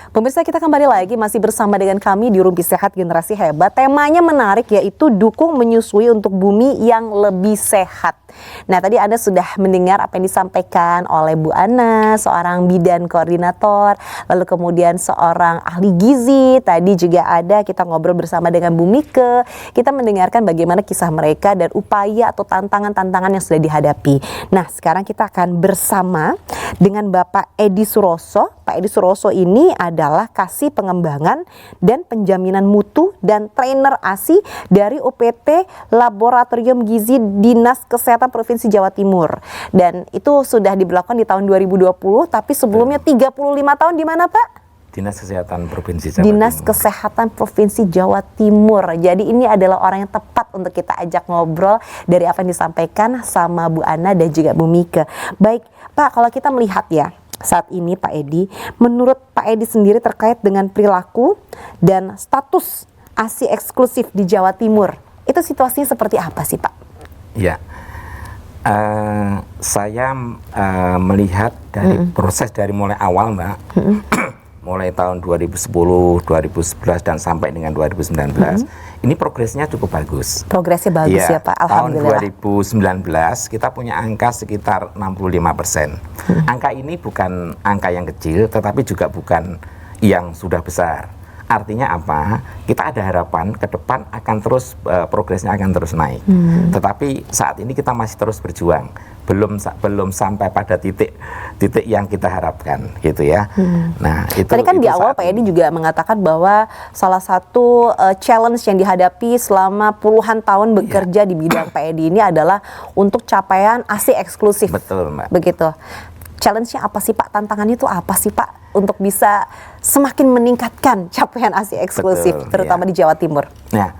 Pemirsa, kita kembali lagi masih bersama dengan kami di Rumpi Sehat Generasi Hebat. Temanya menarik, yaitu dukung menyusui untuk bumi yang lebih sehat. Nah, tadi Anda sudah mendengar apa yang disampaikan oleh Bu Ana, seorang bidan koordinator, lalu kemudian seorang ahli gizi. Tadi juga ada, kita ngobrol bersama dengan Bu Mike. Kita mendengarkan bagaimana kisah mereka dan upaya atau tantangan-tantangan yang sudah dihadapi. Nah, sekarang kita akan bersama dengan Bapak Edi Suroso. Pak Edi Suroso ini adalah kasih pengembangan dan penjaminan mutu dan trainer ASI dari OPT Laboratorium Gizi Dinas Kesehatan Provinsi Jawa Timur. Dan itu sudah diberlakukan di tahun 2020, tapi sebelumnya 35 tahun di mana Pak? Dinas Kesehatan Provinsi Jawa Dinas Timur. Kesehatan Provinsi Jawa Timur. Jadi ini adalah orang yang tepat untuk kita ajak ngobrol dari apa yang disampaikan sama Bu Ana dan juga Bu Mike. Baik Pak, kalau kita melihat ya, saat ini Pak Edi, menurut Pak Edi sendiri terkait dengan perilaku dan status ASI eksklusif di Jawa Timur, itu situasinya seperti apa sih Pak? Ya, saya melihat dari proses dari mulai awal Mbak, mulai tahun 2010, 2011 dan sampai dengan 2019, ini progresnya cukup bagus. Progresnya bagus ya Pak, alhamdulillah. Tahun 2019 kita punya angka sekitar 65%. Angka ini bukan angka yang kecil, tetapi juga bukan yang sudah besar. Artinya apa? Kita ada harapan ke depan akan terus progresnya akan terus naik. Tetapi saat ini kita masih terus berjuang. Belum sampai pada titik yang kita harapkan, gitu ya. Nah, itu tadi kan itu di awal Pak Edi juga mengatakan bahwa salah satu challenge yang dihadapi selama puluhan tahun bekerja di bidang Pak Edi ini adalah untuk capaian ASI eksklusif. Betul, Mbak. Begitu. Challenge-nya apa sih Pak? Tantangannya itu apa sih Pak? Untuk bisa semakin meningkatkan capaian ASI eksklusif, terutama di Jawa Timur. Nah,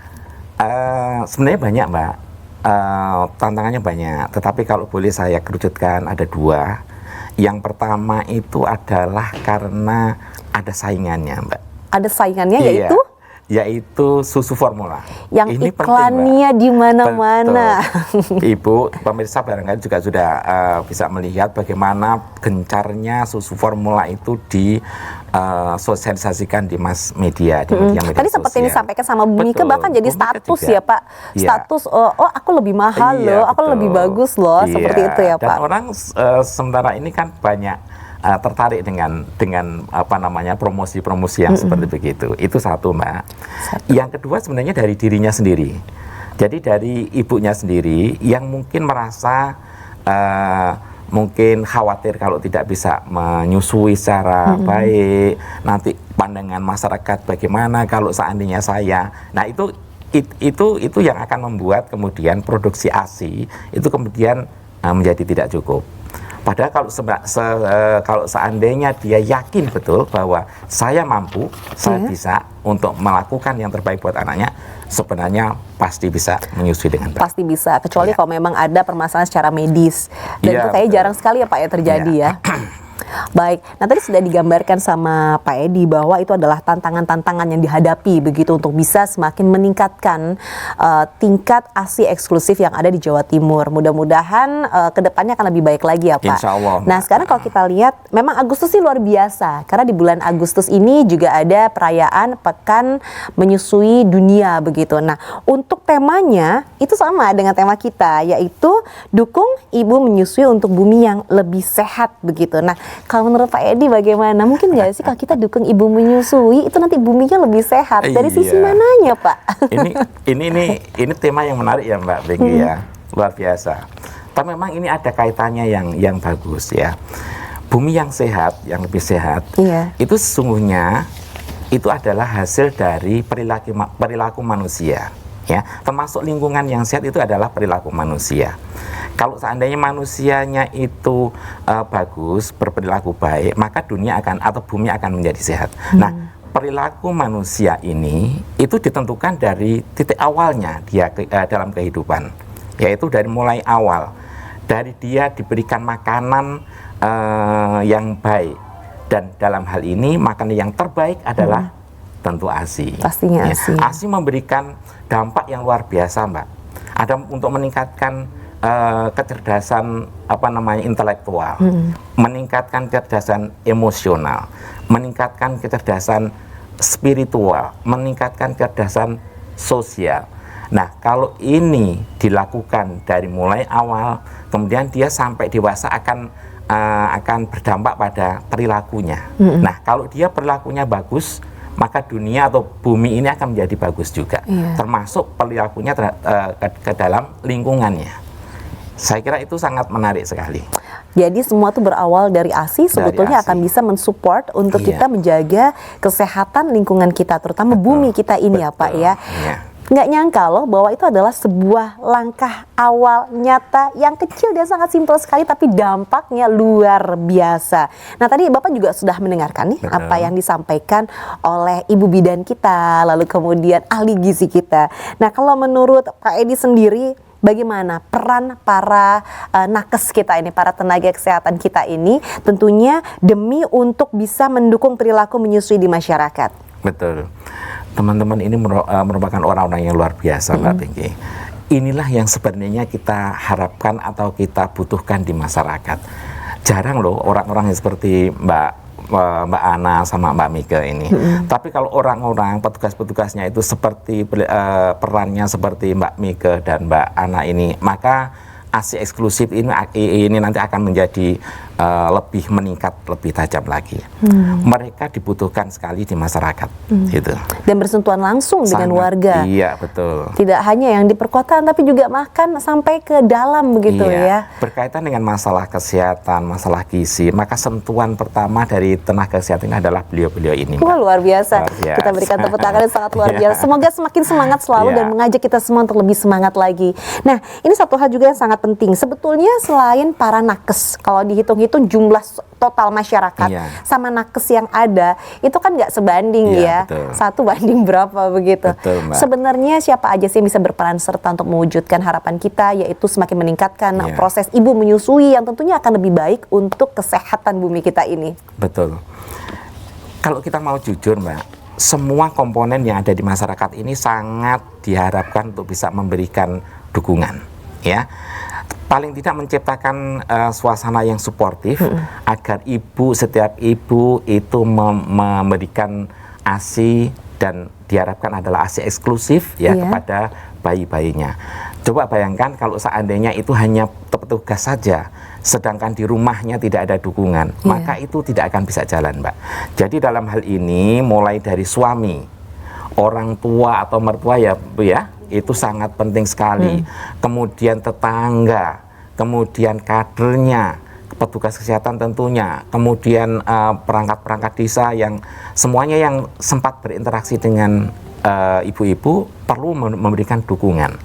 sebenarnya banyak Mbak. Tantangannya banyak, tetapi kalau boleh saya kerucutkan ada 2. Yang pertama itu adalah karena ada saingannya Mbak. Ada saingannya yaitu susu formula. Yang ini iklannya di mana-mana. Ibu, pemirsa barangkali juga sudah bisa melihat bagaimana gencarnya susu formula itu sosialisasikan di mass media, di media-media Tadi sempat ini sampaikan sama Bu Mike, bahkan jadi status juga. Ya Pak. Status, oh aku lebih mahal loh, aku lebih bagus loh, seperti itu ya Pak. Dan orang sementara ini kan banyak tertarik dengan apa namanya promosi-promosi yang seperti begitu. Itu satu Mbak. Yang kedua sebenarnya dari dirinya sendiri. Jadi dari ibunya sendiri yang mungkin merasa mungkin khawatir kalau tidak bisa menyusui secara baik, nanti pandangan masyarakat bagaimana kalau seandainya saya. Nah, itu yang akan membuat kemudian produksi ASI itu kemudian menjadi tidak cukup. Padahal kalau seandainya dia yakin betul bahwa saya mampu, saya bisa untuk melakukan yang terbaik buat anaknya, sebenarnya pasti bisa menyusui dengan baik. Pasti bisa, kecuali kalau memang ada permasalahan secara medis. Dan Iya, itu kayaknya betul. jarang sekali ya Pak ya terjadi ya. Baik, nah tadi sudah digambarkan sama Pak Edi bahwa itu adalah tantangan-tantangan yang dihadapi begitu untuk bisa semakin meningkatkan tingkat ASI eksklusif yang ada di Jawa Timur. Mudah-mudahan kedepannya akan lebih baik lagi ya Pak. Insya Allah. Nah sekarang kalau kita lihat, memang Agustus ini luar biasa karena di bulan Agustus ini juga ada perayaan Pekan Menyusui Dunia begitu. Nah untuk temanya itu sama dengan tema kita, yaitu dukung ibu menyusui untuk bumi yang lebih sehat begitu. Nah kalau menurut Pak Edi bagaimana? Mungkin nggak sih kalau kita dukung ibu menyusui itu nanti buminya lebih sehat? Dari sisi Iya. mananya Pak? Ini tema yang menarik ya Mbak Bengki ya, luar biasa. Tapi memang ini ada kaitannya yang bagus ya. Bumi yang sehat, yang lebih sehat, itu sesungguhnya itu adalah hasil dari perilaku manusia. Ya, termasuk lingkungan yang sehat itu adalah perilaku manusia. Kalau seandainya manusianya itu bagus, berperilaku baik, maka dunia akan atau bumi akan menjadi sehat. Nah, perilaku manusia ini itu ditentukan dari titik awalnya dia dalam kehidupan, yaitu dari mulai awal, dari dia diberikan makanan yang baik, dan dalam hal ini makanan yang terbaik adalah tentu ASI. Pastinya ASI. ASI memberikan dampak yang luar biasa, Mbak. Ada untuk meningkatkan kecerdasan intelektual, meningkatkan kecerdasan emosional, meningkatkan kecerdasan spiritual, meningkatkan kecerdasan sosial. Nah, kalau ini dilakukan dari mulai awal, kemudian dia sampai dewasa akan berdampak pada perilakunya. Nah, kalau dia perilakunya bagus, maka dunia atau bumi ini akan menjadi bagus juga, termasuk perilakunya ke dalam lingkungannya. Saya kira itu sangat menarik sekali. Jadi semua itu berawal dari ASI, sebetulnya akan bisa mensupport untuk kita menjaga kesehatan lingkungan kita, terutama bumi kita ini ya Pak ya. Nggak nyangka loh bahwa itu adalah sebuah langkah awal nyata yang kecil dan sangat simpel sekali, tapi dampaknya luar biasa. Nah tadi Bapak juga sudah mendengarkan nih apa yang disampaikan oleh Ibu Bidan kita, lalu kemudian ahli gizi kita. Nah kalau menurut Pak Edi sendiri, bagaimana peran para nakes kita ini, para tenaga kesehatan kita ini, tentunya demi untuk bisa mendukung perilaku menyusui di masyarakat? Betul. Teman-teman ini merupakan orang-orang yang luar biasa, Mbak Bengki. Inilah yang sebenarnya kita harapkan atau kita butuhkan di masyarakat. Jarang loh orang-orang yang seperti Mbak Ana sama Mbak Mika ini. Tapi kalau orang-orang petugas-petugasnya itu seperti perannya seperti Mbak Mika dan Mbak Ana ini, maka ASI eksklusif ini nanti akan menjadi lebih meningkat, lebih tajam lagi. Mereka dibutuhkan sekali di masyarakat, gitu. Dan bersentuhan langsung dengan warga. Iya, betul. Tidak hanya yang di perkotaan, tapi juga bahkan sampai ke dalam begitu ya. Berkaitan dengan masalah kesehatan, masalah gizi, maka sentuhan pertama dari tenaga kesehatan ini adalah beliau-beliau ini. Wah, luar biasa. Luar biasa. Kita berikan tepuk tangan yang sangat luar biasa. Semoga semakin semangat selalu dan mengajak kita semua untuk lebih semangat lagi. Nah, ini satu hal juga yang sangat penting. Sebetulnya selain para nakes, kalau dihitung-hitung jumlah total masyarakat sama nakes yang ada, itu kan nggak sebanding ya. Betul. 1 banding berapa begitu. Betul, Mbak. Sebenarnya siapa aja sih yang bisa berperan serta untuk mewujudkan harapan kita, yaitu semakin meningkatkan proses ibu menyusui yang tentunya akan lebih baik untuk kesehatan bumi kita ini. Betul. Kalau kita mau jujur, Mbak, semua komponen yang ada di masyarakat ini sangat diharapkan untuk bisa memberikan dukungan, ya. Paling tidak menciptakan suasana yang suportif agar setiap ibu itu memberikan ASI, dan diharapkan adalah ASI eksklusif kepada bayi-bayinya. Coba bayangkan kalau seandainya itu hanya petugas saja, sedangkan di rumahnya tidak ada dukungan, maka itu tidak akan bisa jalan, Mbak. Jadi dalam hal ini mulai dari suami, orang tua atau mertua ya Bu ya, itu sangat penting sekali. Kemudian tetangga, kemudian kadernya, petugas kesehatan tentunya, kemudian perangkat-perangkat desa yang semuanya yang sempat berinteraksi dengan ibu-ibu perlu memberikan dukungan.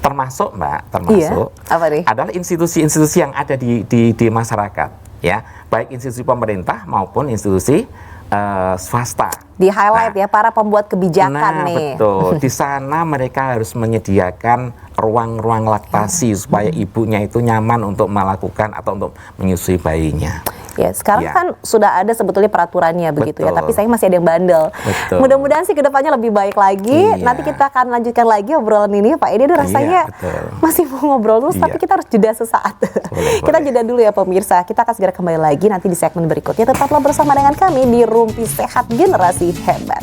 Termasuk Mbak, termasuk apa nih? adalah institusi-institusi yang ada di masyarakat, ya, baik institusi pemerintah maupun institusi swasta. Di highlight ya para pembuat kebijakan nih. Betul. Di sana mereka harus menyediakan ruang-ruang laktasi supaya ibunya itu nyaman untuk melakukan atau untuk menyusui bayinya. Ya, sekarang kan sudah ada sebetulnya peraturannya begitu ya, Betul. tapi saya masih ada yang bandel. Betul. Mudah-mudahan sih kedepannya lebih baik lagi. Iya. Nanti kita akan lanjutkan lagi obrolan ini, Pak Edi. Aduh, rasanya betul. masih mau ngobrol terus, tapi Iya. kita harus jeda sesaat. Kita jeda dulu ya pemirsa. Kita akan segera kembali lagi nanti di segmen berikutnya. Tetaplah bersama dengan kami di Rumpi Sehat Generasi Hebat.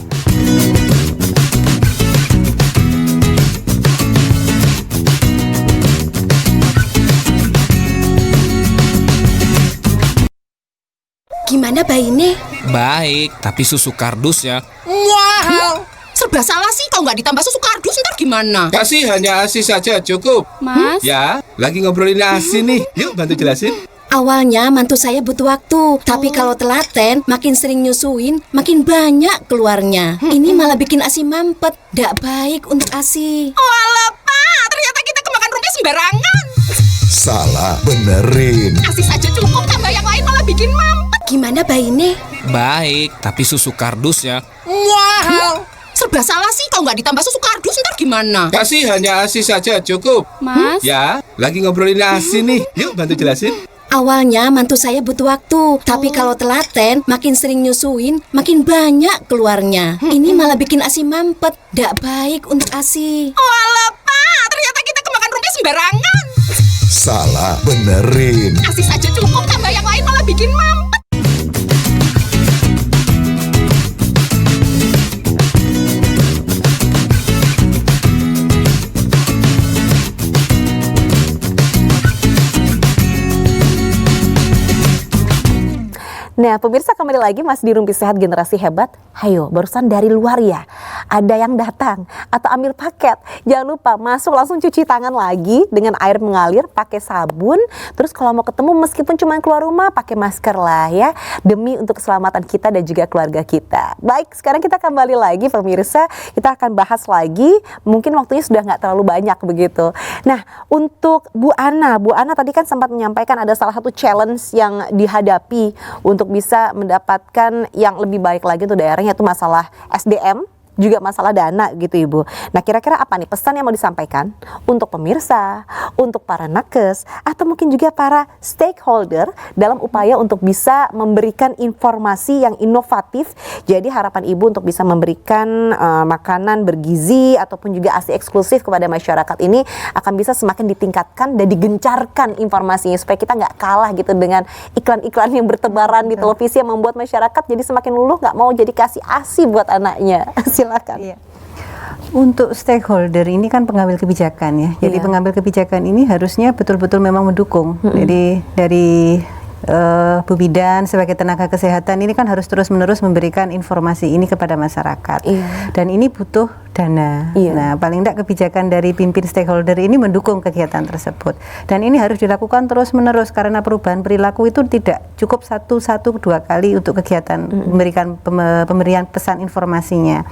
Gimana bayinya? Baik, tapi susu kardusnya. Wow, serba salah sih. Kalau nggak ditambah susu kardus ntar gimana? Kasih hanya ASI saja cukup. Mas? Ya, lagi ngobrolin ASI nih. Yuk bantu jelasin. Awalnya mantu saya butuh waktu, tapi kalau telaten, makin sering nyusuin, makin banyak keluarnya. Ini malah bikin ASI mampet, nggak baik untuk ASI. Walah Pak, ternyata kita kemakan rumpis sembarangan. Salah benerin. ASI saja cukup, tambah yang lain malah bikin mampet. Gimana bayinya? Baik, tapi susu kardusnya. Wow, serba salah sih. Kalau nggak ditambah susu kardus ntar gimana? Kasih hanya ASI saja cukup. Mas? Ya, lagi ngobrolin ASI nih. Yuk bantu jelasin. Awalnya mantu saya butuh waktu, tapi kalau telaten, makin sering nyusuin, makin banyak keluarnya. Ini malah bikin ASI mampet, nggak baik untuk ASI. Walah Pak, ternyata kita kemakan rumpis sembarangan. Salah benerin. ASI saja cukup, tambah yang lain malah bikin mampet. Nah, pemirsa kembali lagi masih di Rumpi Sehat Generasi Hebat. Hayo, barusan dari luar ya, ada yang datang atau ambil paket. Jangan lupa masuk langsung cuci tangan lagi dengan air mengalir, pakai sabun. Terus kalau mau ketemu meskipun cuma keluar rumah, pakai masker lah ya, demi untuk keselamatan kita dan juga keluarga kita. Baik, sekarang kita kembali lagi pemirsa, kita akan bahas lagi. Mungkin waktunya sudah nggak terlalu banyak begitu. Nah, untuk Bu Ana tadi kan sempat menyampaikan ada salah satu challenge yang dihadapi untuk bisa mendapatkan yang lebih baik lagi untuk daerahnya, itu masalah SDM, juga masalah dana gitu Ibu. Nah, kira-kira apa nih pesan yang mau disampaikan untuk pemirsa, untuk para nakes, atau mungkin juga para stakeholder dalam upaya untuk bisa memberikan informasi yang inovatif. Jadi harapan Ibu untuk bisa memberikan makanan bergizi ataupun juga ASI eksklusif kepada masyarakat ini akan bisa semakin ditingkatkan dan digencarkan informasinya supaya kita nggak kalah gitu dengan iklan-iklan yang bertebaran di televisi yang membuat masyarakat jadi semakin luluh nggak mau jadi kasih ASI buat anaknya. Silakan. Iya. Untuk stakeholder ini kan pengambil kebijakan ya. Jadi pengambil kebijakan ini harusnya betul-betul memang mendukung. Jadi dari Bu Bidan sebagai tenaga kesehatan ini kan harus terus-menerus memberikan informasi ini kepada masyarakat. Dan ini butuh dana. Nah, paling tidak kebijakan dari pimpin stakeholder ini mendukung kegiatan tersebut. Dan ini harus dilakukan terus-menerus karena perubahan perilaku itu tidak cukup dua kali untuk kegiatan memberikan pemberian pesan informasinya.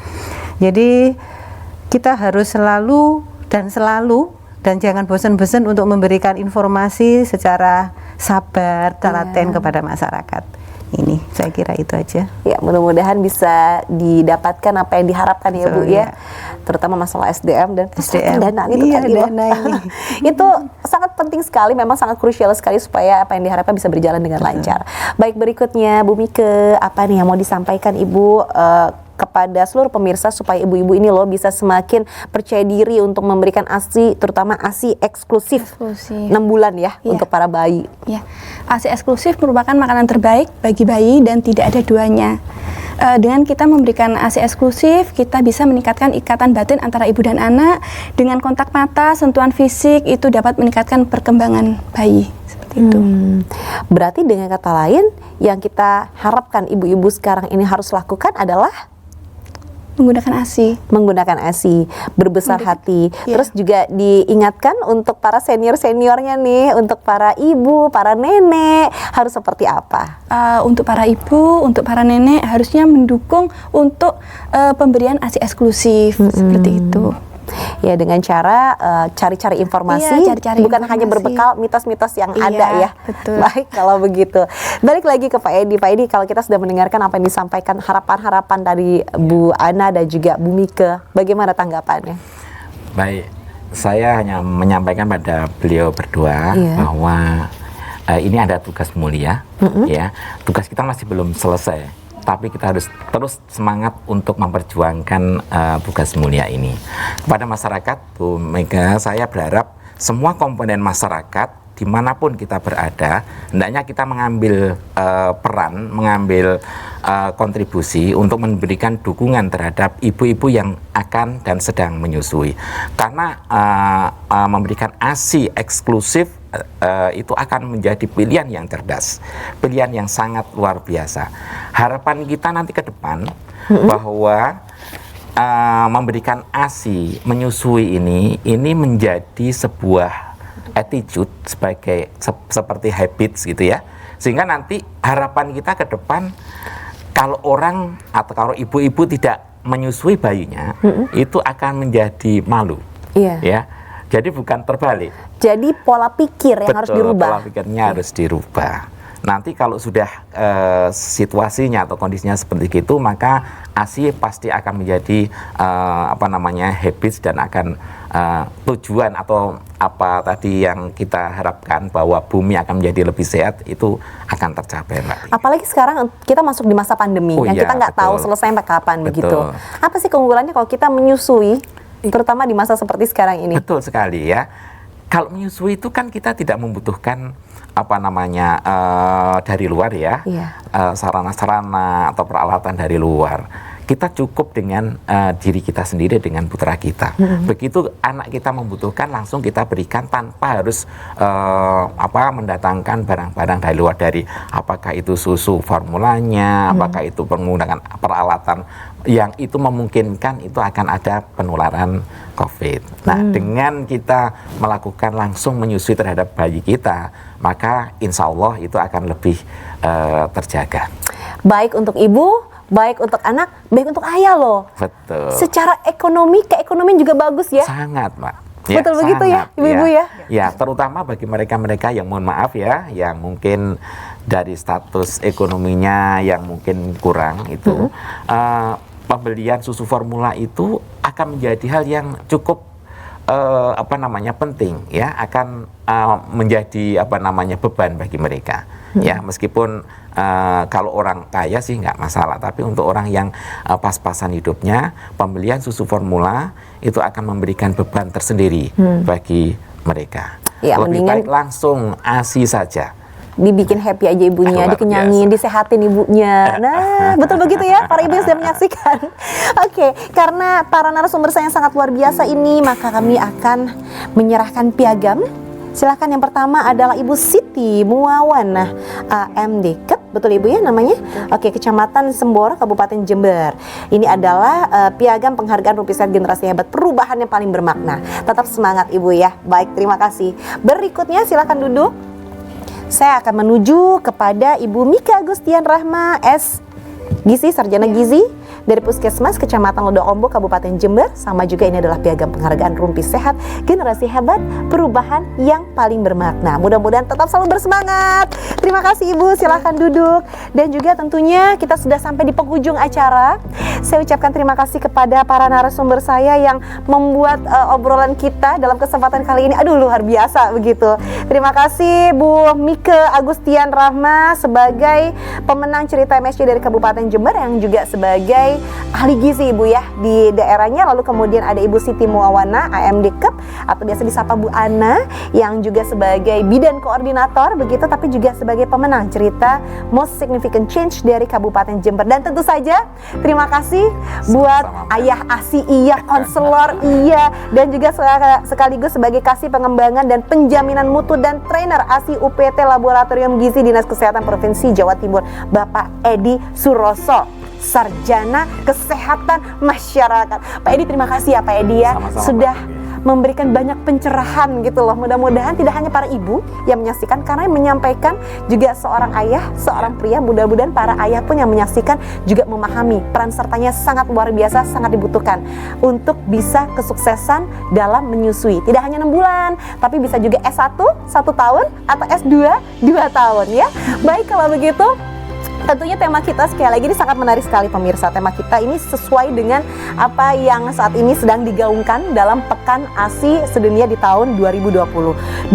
Jadi kita harus selalu dan jangan bosan-bosan untuk memberikan informasi secara sabar, telaten kepada masyarakat. Ini saya kira itu aja. Ya, mudah-mudahan bisa didapatkan apa yang diharapkan ya Bu ya. Terutama masalah SDM dan dana itu tadi dana ini. Itu sangat penting sekali, memang sangat krusial sekali supaya apa yang diharapkan bisa berjalan dengan lancar. Baik, berikutnya Bu Mike, apa nih yang mau disampaikan Ibu kepada seluruh pemirsa supaya ibu-ibu ini loh bisa semakin percaya diri untuk memberikan ASI, terutama ASI eksklusif 6 bulan ya untuk para bayi. Ya, ASI eksklusif merupakan makanan terbaik bagi bayi dan tidak ada duanya. Dengan kita memberikan ASI eksklusif, kita bisa meningkatkan ikatan batin antara ibu dan anak. Dengan kontak mata, sentuhan fisik itu dapat meningkatkan perkembangan bayi. Seperti itu. Berarti dengan kata lain, yang kita harapkan ibu-ibu sekarang ini harus lakukan adalah menggunakan ASI, berbesar hati. Terus juga diingatkan untuk para senior-seniornya nih, untuk para ibu, para nenek harus seperti apa? Untuk para ibu, untuk para nenek harusnya mendukung untuk pemberian ASI eksklusif seperti itu. Ya, dengan cara cari-cari informasi, Iya, cari-cari bukan hanya informasi. berbekal mitos-mitos yang Iya, ada ya. betul. Baik kalau begitu. Balik lagi ke Pak Edi. Pak Edi, kalau kita sudah mendengarkan apa yang disampaikan harapan-harapan dari Bu Ana dan juga Bu Mike, bagaimana tanggapannya? Baik, saya hanya menyampaikan pada beliau berdua bahwa ini ada tugas mulia, ya. Tugas kita masih belum selesai, tapi kita harus terus semangat untuk memperjuangkan tugas mulia ini. Kepada masyarakat, Bu Mega, saya berharap semua komponen masyarakat dimanapun kita berada, hendaknya kita mengambil peran, mengambil kontribusi untuk memberikan dukungan terhadap ibu-ibu yang akan dan sedang menyusui. Karena memberikan ASI eksklusif itu akan menjadi pilihan yang cerdas, pilihan yang sangat luar biasa. Harapan kita nanti ke depan bahwa memberikan ASI menyusui ini menjadi sebuah attitude sebagai seperti habits gitu ya, sehingga nanti harapan kita ke depan kalau orang atau kalau ibu-ibu tidak menyusui bayinya itu akan menjadi malu, ya. Jadi bukan terbalik. Jadi pola pikir yang harus dirubah. Pola pikirnya harus dirubah. Nanti kalau sudah situasinya atau kondisinya seperti itu, maka ASI pasti akan menjadi habits dan akan tujuan atau apa tadi yang kita harapkan bahwa bumi akan menjadi lebih sehat itu akan tercapai, Mbak. Apalagi sekarang kita masuk di masa pandemi yang kita nggak tahu selesai sampai kapan begitu. Apa sih keunggulannya kalau kita menyusui, terutama di masa seperti sekarang ini? Betul sekali ya. Kalau menyusui itu kan kita tidak membutuhkan dari luar ya, sarana-sarana atau peralatan dari luar. Kita cukup dengan diri kita sendiri, dengan putra kita. Begitu anak kita membutuhkan, langsung kita berikan tanpa harus mendatangkan barang-barang dari luar, dari apakah itu susu formulanya, apakah itu menggunakan peralatan yang itu memungkinkan itu akan ada penularan COVID. Nah, dengan kita melakukan langsung menyusui terhadap bayi kita, maka insya Allah itu akan lebih terjaga. Baik untuk ibu, baik untuk anak, baik untuk ayah loh. Betul. Secara ekonomi, keekonomian juga bagus ya? Sangat, Mbak. Betul begitu ya, ibu-ibu ya? Ya, terutama bagi mereka-mereka yang mohon maaf ya, yang mungkin dari status ekonominya yang mungkin kurang itu, pembelian susu formula itu akan menjadi hal yang cukup penting ya, akan menjadi beban bagi mereka. Ya, meskipun kalau orang kaya sih nggak masalah, tapi untuk orang yang pas-pasan hidupnya, pembelian susu formula itu akan memberikan beban tersendiri bagi mereka. Ya, lebih baik langsung ASI saja. Dibikin happy aja ibunya, dikenyangin, disehatin ibunya. Nah, betul begitu ya para ibu yang sudah menyaksikan. Oke, karena para narasumber saya yang sangat luar biasa ini, maka kami akan menyerahkan piagam. Silahkan, yang pertama adalah Ibu Siti Muawana AMD Kep, betul Ibu ya namanya? Oke, Kecamatan Semboro, Kabupaten Jember. Ini adalah piagam penghargaan Rumpi Sehat Generasi Hebat, perubahan yang paling bermakna. Tetap semangat Ibu ya. Baik, terima kasih. Berikutnya silahkan duduk. Saya akan menuju kepada Ibu Mika Agustian Rahma S. Gizi, Sarjana Gizi dari Puskesmas Kecamatan Lodo-Ombok, Kabupaten Jember. Sama juga ini adalah piagam penghargaan Rumpi Sehat Generasi Hebat, perubahan yang paling bermakna. Mudah-mudahan tetap selalu bersemangat. Terima kasih Ibu, silahkan duduk. Dan juga tentunya kita sudah sampai di penghujung acara. Saya ucapkan terima kasih kepada para narasumber saya yang membuat obrolan kita dalam kesempatan kali ini luar biasa begitu. Terima kasih Bu Mika Agustian Rahma sebagai pemenang cerita MSC dari Kabupaten Jember, yang juga sebagai ahli gizi Ibu ya di daerahnya. Lalu kemudian ada Ibu Siti Muawana AMD Kep atau biasa disapa Bu Ana, yang juga sebagai bidan koordinator begitu, tapi juga sebagai pemenang cerita Most Significant Change dari Kabupaten Jember. Dan tentu saja terima kasih buat Ayah ASI iya, konselor iya, dan juga sekaligus sebagai kasih pengembangan dan penjaminan mutu dan trainer ASI UPT Laboratorium Gizi Dinas Kesehatan Provinsi Jawa Timur, Bapak Edi Suroso, Sarjana Kesehatan Masyarakat. Pak Edi, terima kasih ya Pak Edi ya, sudah memberikan banyak pencerahan gitu loh. Mudah-mudahan tidak hanya para ibu yang menyaksikan, karena yang menyampaikan juga seorang ayah, seorang pria. Mudah-mudahan para ayah pun yang menyaksikan juga memahami peran sertanya sangat luar biasa, sangat dibutuhkan untuk bisa kesuksesan dalam menyusui. Tidak hanya 6 bulan, tapi bisa juga S1 1 tahun atau S2 2 tahun ya. Baik, kalau begitu tentunya tema kita sekali lagi ini sangat menarik sekali pemirsa. Tema kita ini sesuai dengan apa yang saat ini sedang digaungkan dalam Pekan ASI Sedunia di tahun 2020.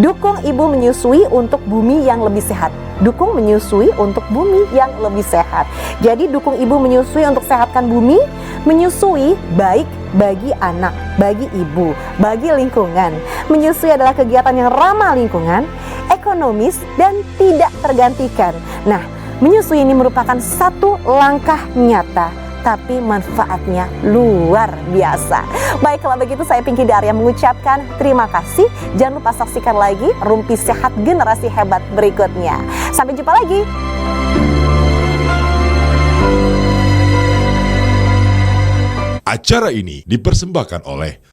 Dukung ibu menyusui untuk bumi yang lebih sehat. Dukung menyusui untuk bumi yang lebih sehat. Jadi dukung ibu menyusui untuk sehatkan bumi. Menyusui baik bagi anak, bagi ibu, bagi lingkungan. Menyusui adalah kegiatan yang ramah lingkungan, ekonomis, dan tidak tergantikan. Nah, menyusui ini merupakan satu langkah nyata, tapi manfaatnya luar biasa. Baik, kalau begitu saya Pinky Daria mengucapkan terima kasih. Jangan lupa saksikan lagi Rumpi Sehat Generasi Hebat berikutnya. Sampai jumpa lagi. Acara ini dipersembahkan oleh